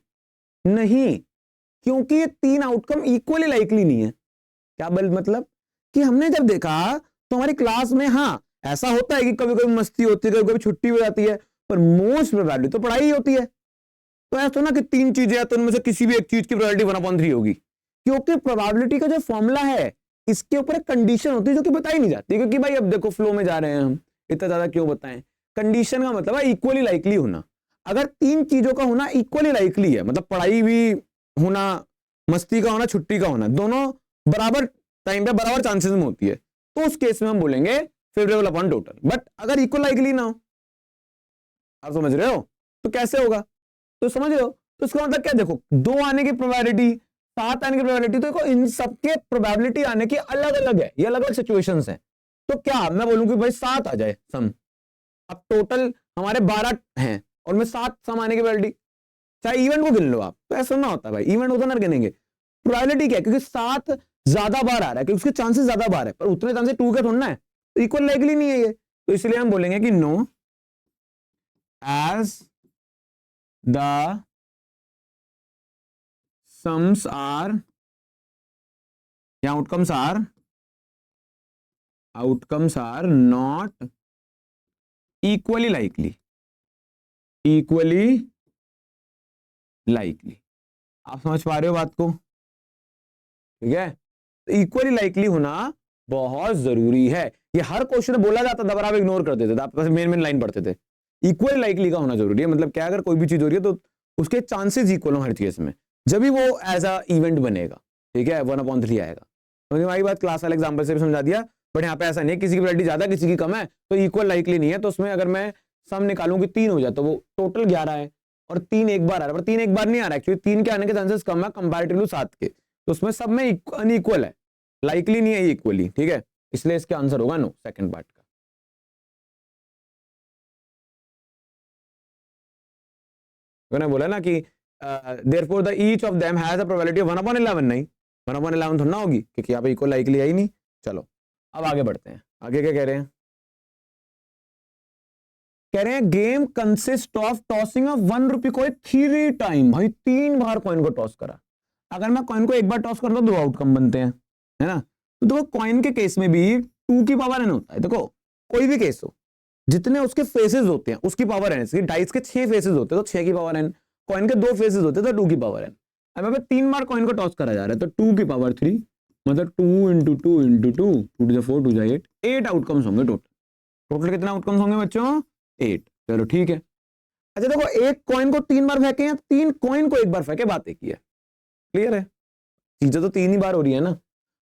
नहीं, क्योंकि ये 3 आउटकम इक्वली लाइकली नहीं है। क्या मतलब कि हमने जब देखा तो हमारी क्लास में, हाँ ऐसा होता है कि कभी कभी मस्ती होती है, कभी कभी छुट्टी हो जाती है, पर मोस्ट प्रोबेबिलिटी तो पढ़ाई ही होती है। तो ऐसा ना कि 3 चीजें हैं तो उनमें से किसी भी एक चीज की प्रोबेबिलिटी 1/3 होगी, क्योंकि प्रोबेबिलिटी का जो फॉर्मूला है इसके ऊपर एक कंडीशन होती है जो कि बताई नहीं जाती। क्योंकि भाई अब देखो फ्लो में जा रहे हैं हम, इतना ज्यादा क्यों बताएं। कंडीशन का मतलब है इक्वली लाइकली होना। अगर 3 चीजों का होना इक्वली लाइकली है, मतलब पढ़ाई भी होना, मस्ती का होना, छुट्टी का होना, दोनों बराबर टाइम पे बराबर चांसेस में होती है, तो उस केस में हम बोलेंगे फेवरेबल अपॉन टोटल। बट अगर इक्वल लाइकली ना हो, आप समझ रहे हो, तो कैसे होगा? तो समझ रहे हो, तो इसका मतलब क्या, देखो 2 आने की प्रोबेबिलिटी, 7 आने की प्रोबेबिलिटी, तो देखो इन सबके प्रोबेबिलिटी आने की अलग अलग है, ये अलग अलग सिचुएशंस हैं। तो क्या मैं बोलूं कि भाई 7 आ जाए सम, अब टोटल हमारे 12 हैं और में 7 सम आने की प्रोबेबिलिटी, चाहे इवेंट को गिन लो आप, तो ऐसा ना होता भाई, इवेंट होता ना गिनेंगे। प्रोबेबिलिटी क्या है, क्योंकि 7 ज्यादा बार आ रहा है, क्योंकि उसके चांसेस ज्यादा बार है, पर उतने चांसेस 2 के थोड़ा है, तो इक्वल लाइकली नहीं है ये। तो इसलिए हम बोलेंगे कि no, as the sums are या outcomes are not equally likely, आप समझ पा रहे हो बात को? ठीक है, इक्वली लाइकली होना बहुत जरूरी है। ये हर क्वेश्चन में बोला जाता था पर आप इग्नोर कर देते थे, आप मेन लाइन पढ़ते थे। इक्वली लाइकली का होना जरूरी है, मतलब क्या, अगर कोई भी चीज हो रही है तो उसके चांसेस इक्वल हो हर चीज में, जब भी वो एज अ इवेंट बनेगा। ठीक है, 1/3 आएगा। तो हमारी बात क्लास वाले एग्जांपल से भी समझा दिया, बट यहाँ पे ऐसा नहीं है किसी की प्रोबेबिलिटी ज्यादा किसी की कम है तो इक्वल लाइकली नहीं है। तो उसमें अगर मैं सम निकालूं कि 3 हो जाए तो वो टोटल 11 है, और 3 एक बार आ रहा है, पर 3 एक बार नहीं आ रहा है, क्योंकि 3 के आने के चांसेस कम है कंपैरेटिव टू 7 के, तो उसमें सब में अनइक्वल है, लाइकली नहीं है इक्वली। ठीक है, इसलिए इसका आंसर होगा नो, सेकंड पार्ट का। मैंने बोला ना कि therefore the each of them has a probability of 1/11, नहीं 1/11 थोड़ा ना होगी, क्योंकि यहाँ पे इक्वल लाइकली है ही नहीं। चलो अब आगे बढ़ते हैं, आगे क्या कह रहे हैं? कह रहे हैं game consist of tossing of 1 rupee coin 3 time. भाई 3 बार कॉइन को टॉस करा। अगर मैं कॉइन को एक बार टॉस करता हूं 2 आउटकम बनते हैं, है ना। तो देखो कॉइन के केस में भी 2 की पावर n होता है। देखो कोई भी केस हो, जितने उसके फेसेस होते हैं उसकी पावर n, डाइस के 6 फेसेस होते हैं तो 6 की पावर n, कॉइन के 2 फेसेस होते हैं तो 2 की पावर n। अब यहाँ पे 3 बार कॉइन को टॉस करा जा रहा है तो 2 की पावर 3, मतलब 2 × 2 × 2, 2 to the 4, 2 to the 8, 8 outcomes होंगे टोटल। टोटल कितने आउटकम्स होंगे बच्चों? 8। चलो ठीक है। अच्छा देखो, एक कॉइन को 3 बार फेंके या 3 कॉइन को 1 बार फेंके, बात एक ही है। क्लियर है? चीजें तो 3 ही बार हो रही है ना।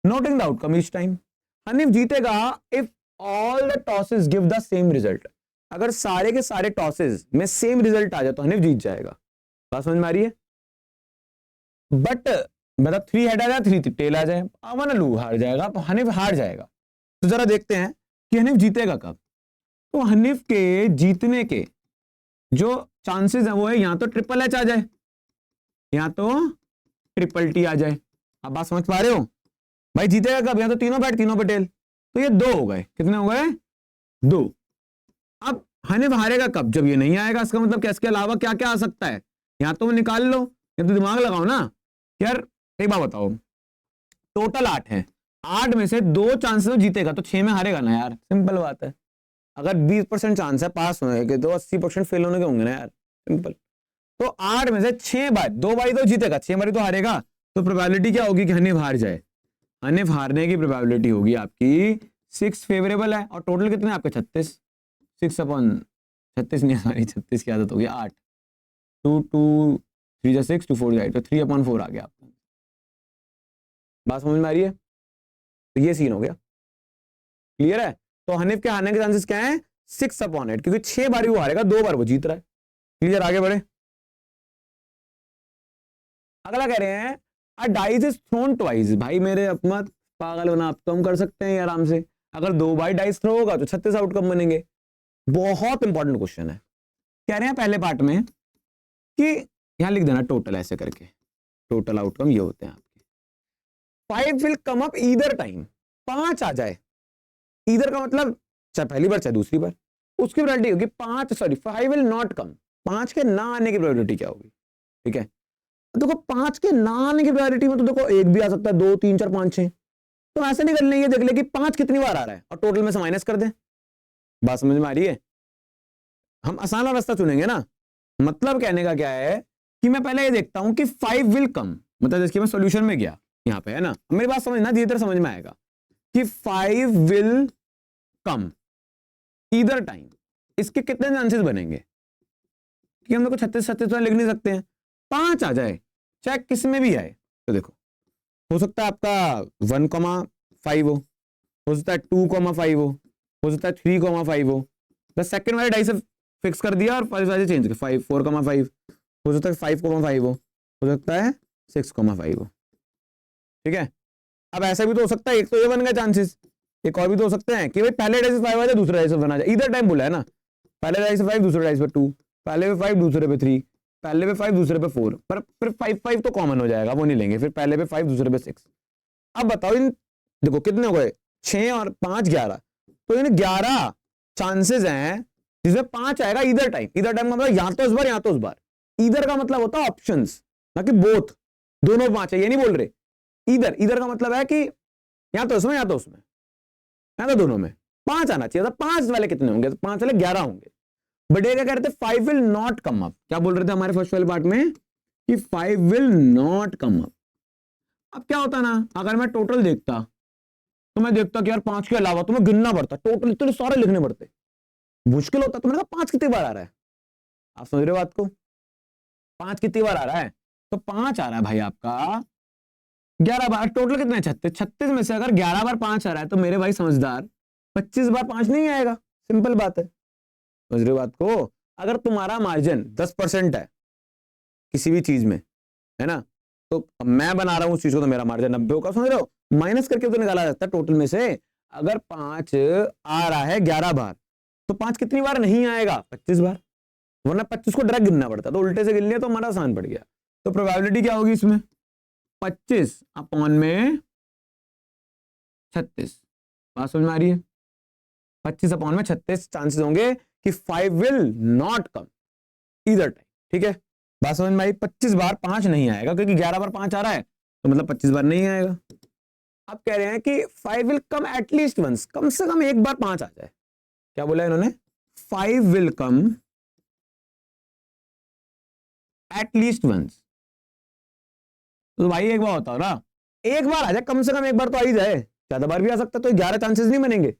Noting the outcome each time. Hanif जीतेगा if all the tosses give the same result. अगर सारे के सारे टॉसेस में सेम रिजल्ट आ जाए तो हनीफ जीत जाएगा। बात समझ में आ रही है? बट मतलब 3 हेड आ जाए 3 टेल आ जाए, अमन हार जाएगा, तो हनीफ हार जाएगा। तो जरा देखते हैं कि हनीफ जीतेगा कब। तो हनीफ के जीतने के जो चांसेस है वो है या तो ट्रिपल एच आ जाए या तो ट्रिपल टी आ जाए। आप बात समझ पा रहे हो? भाई जीतेगा कब? या तो तीनों बैट तीनों पे टेल। तो ये 2 हो गए। कितने हो गए? 2। अब हनीफ हारेगा कब? जब ये नहीं आएगा। इसका मतलब क्या, इसके अलावा क्या क्या आ सकता है? या तो वो निकाल लो या तो दिमाग लगाओ ना यार। एक बात बताओ, टोटल 8 है, 8 में से 2 चांसेस में जीतेगा तो 6 में हारेगा ना यार। सिंपल बात है। अगर 20% चांस है पास होने के तो 80% फेल होने के होंगे ना यार। सिंपल। तो 8 में से 6 बार, 2 बारी तो जीतेगा, 6 बारी तो हारेगा। तो प्रोबेबिलिटी क्या होगी कि हनीफ हार जाए? हनीफ हारने की प्रोबेबिलिटी होगी आपकी 6 फेवरेबल है। और टोटल कितने आपके? 36। 6/36 नहीं, सॉरी 36 की आदत होगी। 8 2 2 3 6 2 4 8, तो 3/4 आ गया आपका। बात समझ में आ रही है? तो ये सीन हो गया। क्लियर है? तो हनीफ के हारने के चांसेस क्या है? 6/8, क्योंकि 6 बार वो हारेगा, 2 बार वो जीत रहा है। क्लियर? आगे बढ़े। अगला कह रहे हैं अ डाइस इज थ्रोन ट्वाइस। भाई मेरे अपमत पागल बना, आप तो हम कर सकते हैं आराम से। अगर 2 बार डाइस थ्रो होगा तो 36 आउटकम बनेंगे। बहुत इंपॉर्टेंट क्वेश्चन है। कह रहे हैं पहले पार्ट में कि यहां लिख देना टोटल ऐसे करके, टोटल आउटकम ये होते हैं आपके। 5 will come up either time. 5 आ जाए, ईदर का मतलब चाहे पहली बार चाहे दूसरी बार, उसकी प्रोबेबिलिटी होगी 5 विल नॉट कम। 5 के ना आने की प्रोबेबिलिटी क्या होगी? ठीक है, देखो 5 के ना आने की प्रोबेबिलिटी में तो देखो 1 भी आ सकता है, 2 3 4 5 6। तो ऐसे नहीं कर लेंगे, देख ले कि 5 कितनी बार आ रहा है और टोटल में से माइनस कर दें। बात समझ में आ रही है? हम आसान रास्ता चुनेंगे ना। मतलब कहने का क्या है कि मैं पहले ये देखता हूं कि 5 विल कम, मतलब जैसे मैं सॉल्यूशन में गया यहां पे है ना, मेरी बात समझना, धीरे धीरे समझ में आएगा कि 5 विल कम ईदर टाइम, इसके कितने चांसेस बनेंगे? कि हम लोग को 36 लिख नहीं सकते हैं। 5 आ जाए चाहे किस में भी आए, तो देखो हो सकता है आपका 1,5 हो सकता है 2,5 हो सकता है 3,5 हो। बस सेकंड वाले डाई से फिक्स कर दिया और फर्स्ट वाले चेंज कर 4,5 हो सकता है 5,5 हो सकता है 6,5 हो। ठीक है, अब ऐसा भी तो हो सकता है, एक तो ये बन गया चांसेस, एक और भी तो हो सकते हैं कि भाई पहले डाई से 5 आ जाए दूसरे डाई से 1 आ जाए। इधर टाइम बोला है ना, पहले डाई से 5 दूसरे डाई पे 2, पहले पे 5 दूसरे पे 3, पहले पे 5 दूसरे पे 4, पर फिर 5 तो कॉमन हो जाएगा, वो नहीं लेंगे। फिर पहले पे 5 दूसरे पे 6। अब बताओ इन देखो कितने हो गए, 6 और 5 11, तो इन 11 चांसेस हैं जिसमें 5 आएगा ईदर टाइम। ईदर टाइम का मतलब या तो इस बार या तो उस बार। ईदर का मतलब होता है ऑप्शंस, ना कि बोथ, दोनों 5 है ये नहीं बोल रहे। ईदर, ईदर का मतलब है कि या तो उसमें या तो उसमें या तो दोनों में 5 आना चाहिए। तो 5 वाले कितने होंगे? तो 5 वाले 11 होंगे। बट ये क्या कह रहे थे? 5 विल नॉट कम अप। क्या बोल रहे थे हमारे फर्स्ट वाले पार्ट में कि 5 विल नॉट कम अप। अब क्या होता ना, अगर मैं टोटल देखता तो मैं देखता कि यार 5 के अलावा तो मैं गिनना पड़ता, टोटल इतने सारे लिखने पड़ते, मुश्किल होता। तो मैंने कहा 5 कितनी बार आ रहा है? आप समझ रहे हो बात को? 5 कितनी बार आ रहा है? तो 5 आ रहा है भाई आपका 11 बार। टोटल कितने? 36। 36 में से अगर 11 बार 5 आ रहा है तो मेरे भाई समझदार 25 बार 5 नहीं आएगा। सिंपल बात है। समझ रहे हो बात को? अगर तुम्हारा मार्जिन 10% है किसी भी चीज में, है ना, तो मैं बना रहा हूं उस चीज को, तो मेरा मार्जिन 90 होगा। समझ रहे हो? माइनस करके तो निकाला जाता है टोटल में से। अगर 5 आ रहा है 11 बार तो 5 कितनी बार नहीं आएगा? 25 बार। वरना 25 को डायरेक्ट गिनना पड़ता, तो उल्टे से गिन लिया तो हमारा आसान पड़ गया। तो प्रोबेबिलिटी क्या होगी इसमें? 25/36। बात समझ में आ रही है? 25/36 चांसेस होंगे कि 5 will not come either time. ठीक है, बात समझ में आई? 25 बार 5 नहीं आएगा, क्योंकि 11 बार 5 आ रहा है तो मतलब 25 बार नहीं आएगा। अब कह रहे हैं कि 5 विल कम एटलीस्ट वंस, कम से कम एक बार 5 आ जाए। क्या बोला इन्होंने? 5 विल कम एटलीस्ट वंस। तो भाई एक बार होता हो ना, एक बार आ जाए, कम से कम एक बार तो आ ही जाए। ज्यादा बार भी आ सकता है, तो 11 चांसेस नहीं बनेंगे।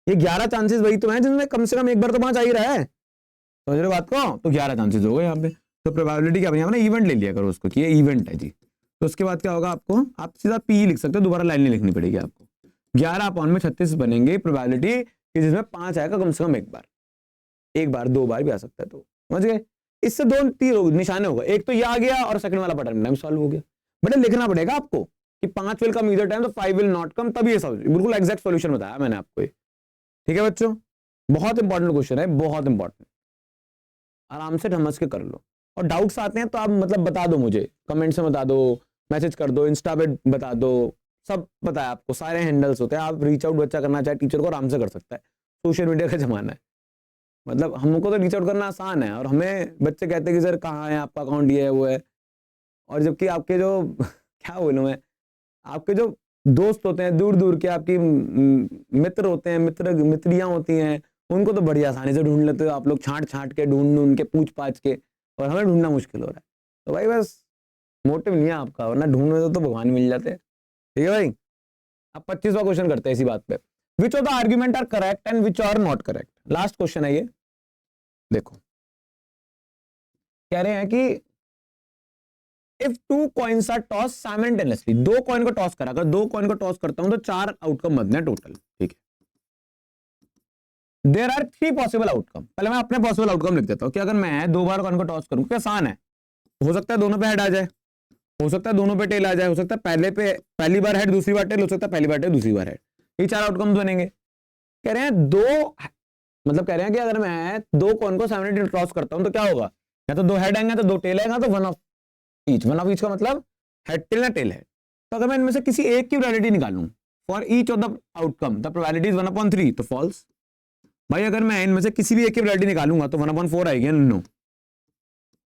ये 11 चांसेस वही तो हैं जिसमें कम से कम एक बार तो 5 आ ही रहा है, समझ रहे हो बात को? तो 11 चांसेस हो गए यहाँ पे। तो प्रोबेबिलिटी क्या बनी यहाँ पे, इवेंट ले लिया करो उसको कि ये इवेंट है जी। तो उसके बाद क्या होगा आपको, आप सीधा पी लिख सकते हो, दोबारा लाइन नहीं लिखनी पड़ेगी आपको। 11 अपॉन में 36 बनेंगे प्रोबेबिलिटी कि जिसमें 5 आएगा कम से कम एक बार 2 बार भी आ सकता है। तो समझ गए? इससे 2 तीर निशाने होगा, एक तो ये आ गया और सेकंड वाला बटन सॉल्व हो गया। बट लिखना पड़ेगा आपको कि 5 विल कम ईदर टाइम, तो 5 विल नॉट कम, तभी ये सॉल्व। बिल्कुल एग्जैक्ट सॉल्यूशन बताया मैंने आपको ये, ठीक है बच्चों? बहुत इंपॉर्टेंट क्वेश्चन है, बहुत इंपॉर्टेंट, आराम से समझ के कर लो। और डाउट्स आते हैं तो आप मतलब बता दो मुझे, कमेंट्स में बता दो, मैसेज कर दो, इंस्टा पे बता दो, सब पता है आपको, सारे हैंडल्स होते हैं। आप रीच आउट बच्चा करना चाहे टीचर को आराम से कर सकता है, सोशल मीडिया का जमाना है। मतलब हमको तो रीच आउट करना आसान है, और हमें बच्चे कहते हैं कि सर कहाँ है आपका अकाउंट, ये है वो है, और जबकि आपके जो क्या बोलूं मैं, आपके जो दोस्त होते हैं दूर दूर के, आपकी मित्र होते हैं, मित्रियां होती हैं, उनको तो बड़ी आसानी से ढूंढ लेते हो आप लोग, छांट के ढूंढ के पूछ पाछ के, और हमें ढूंढना मुश्किल हो रहा है। तो भाई बस मोटिव नहीं है आपका, वरना ढूंढने तो भगवान मिल जाते हैं, ठीक है भाई? अब 25वां क्वेश्चन करते हैं इसी बात पे। Which of the argument are correct and which are not correct? Last question है ये, देखो कह रहे हैं कि if 2 coins are toss simultaneously, 2 coin को टॉस करा, अगर 2 कॉइन को टॉस करता हूं तो 4 आउटकम बनते हैं टोटल, ठीक है? There are 3 possible outcome. पहले मैं अपने पॉसिबल आउटकम लिख देता हूं कि अगर मैं 2 बार कॉइन को टॉस करूं, क्या आसान है, हो सकता है दोनों पे हेड आ जाए, हो सकता है दोनों पे टेल आ जाए, हो सकता है पहली बार हेड दूसरी बार टेल, हो सकता है पहली बार टेल दूसरी बार हेड, ये 4 आउटकम्स बनेंगे। कह रहे हैं मतलब कह रहे हैं कि अगर मैं 2 कॉइन को साइमल्टेनियसली टॉस करता हूं तो क्या होगा, या तो 2 हेड आएंगे, तो 2 टेल आएगा, तो वन ऑफ ईच का मतलब हेड टेल या टेल है। तो अगर मैं इनमें से किसी एक की प्रोबेबिलिटी निकालूं for each of the outcome, the probability is 1/3, तो फॉल्स। भाई अगर मैं इनमें से किसी भी एक की प्रोबेबिलिटी निकालूंगा तो 1/4 आएगी, no,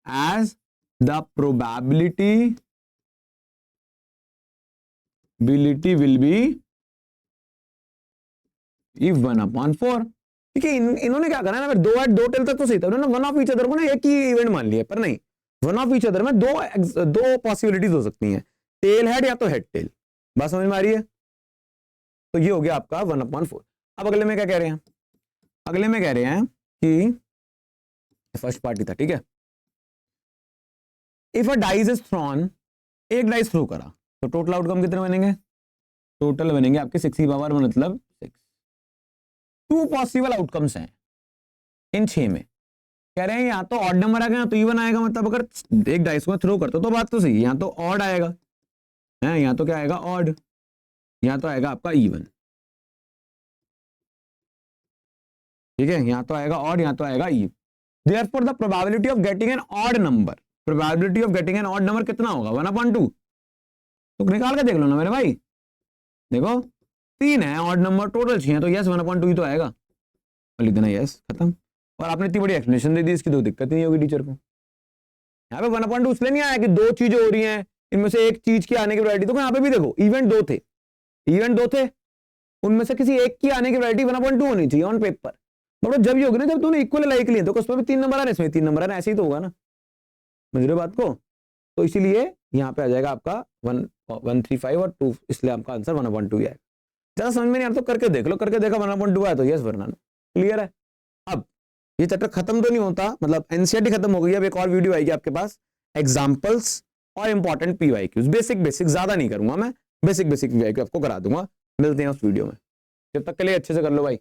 as the probability will be 1/4। ठीक है, इन्होंने क्या करा ना, अगर 2 टेल तक तो सही था, उन्होंने वन ऑफ ईच अदर को ना एक ही इवेंट मान लिया, पर नहीं, वन ऑफ ईच अदर में दो पॉसिबिलिटीज हो सकती हैं, टेल हेड या तो हेड टेल। बात समझ में आ रही है? तो ये हो गया आपका 1/4। अब अगले में क्या कह रहे हैं, अगले में कह रहे हैं कि फर्स्ट पार्टी था, ठीक है, if a dice is throne, एक डाइस थ्रो करा, तो टोटल आउटकम कितने बनेंगे? टोटल बनेंगे आपके 6 मतलब 6। 2 पॉसिबल आउटकम्स हैं इन 6 में। कह रहे हैं यहाँ तो ऑड नंबर आ गया तो इवन आएगा, मतलब अगर एक डाइस को थ्रो करते हो तो बात तो सही है, यहाँ तो ऑड आएगा है, यहाँ तो क्या आएगा ऑड, यहाँ तो आएगा आपका इवन, ठीक है, यहाँ तो आएगा ऑड, यहाँ तो आएगा even. Therefore the probability of getting an odd number, probability of getting an odd number कितना होगा? 1/2। तो निकाल के देख लो ना मेरे भाई, देखो 3 है ऑड नंबर, टोटल 6 है, तो यस 1/2 ही तो आएगा, लिख देना यस, खत्म। और आपने इतनी बड़ी एक्सप्लेनेशन दे दी, इसकी तो दिक्कत नहीं होगी टीचर को। यहाँ पे 1/2 इसलिए नहीं आया कि 2 चीजें हो रही हैं, इनमें से एक चीज की आने की वैरायटी, तो यहाँ पे भी देखो इवेंट 2 थे, उनमें से किसी एक की आने की वैरायटी 1/2 होनी चाहिए ऑन पेपर। मतलब जब ये होगी ना, जब तूने इक्वल लाइक लिए, तो उसमें भी 3 नंबर आ रहे हैं, इसमें 3 नंबर आ रहे हैं, ऐसे ही तो होगा ना, समझ रहे बात को? तो इसीलिए यहाँ पे आ जाएगा आपका 135 और 2, इसलिए आपका आंसर 1/2 ही आएगा। ज्यादा समझ में नहीं आता तो करके देख लो, करके देखा 1/2 आया तो यस, वरना क्लियर है। अब ये चैप्टर खत्म तो नहीं होता, मतलब एनसीईआरटी खत्म हो गई, अब एक और वीडियो आएगी आपके पास, एग्जांपल्स और इंपॉर्टेंट पीवाईक्यूज, बेसिक ज्यादा नहीं करूंगा मैं, बेसिक पीवाईक्यू आपको करा दूंगा। मिलते हैं उस वीडियो में, जब तक के लिए अच्छे से कर लो भाई।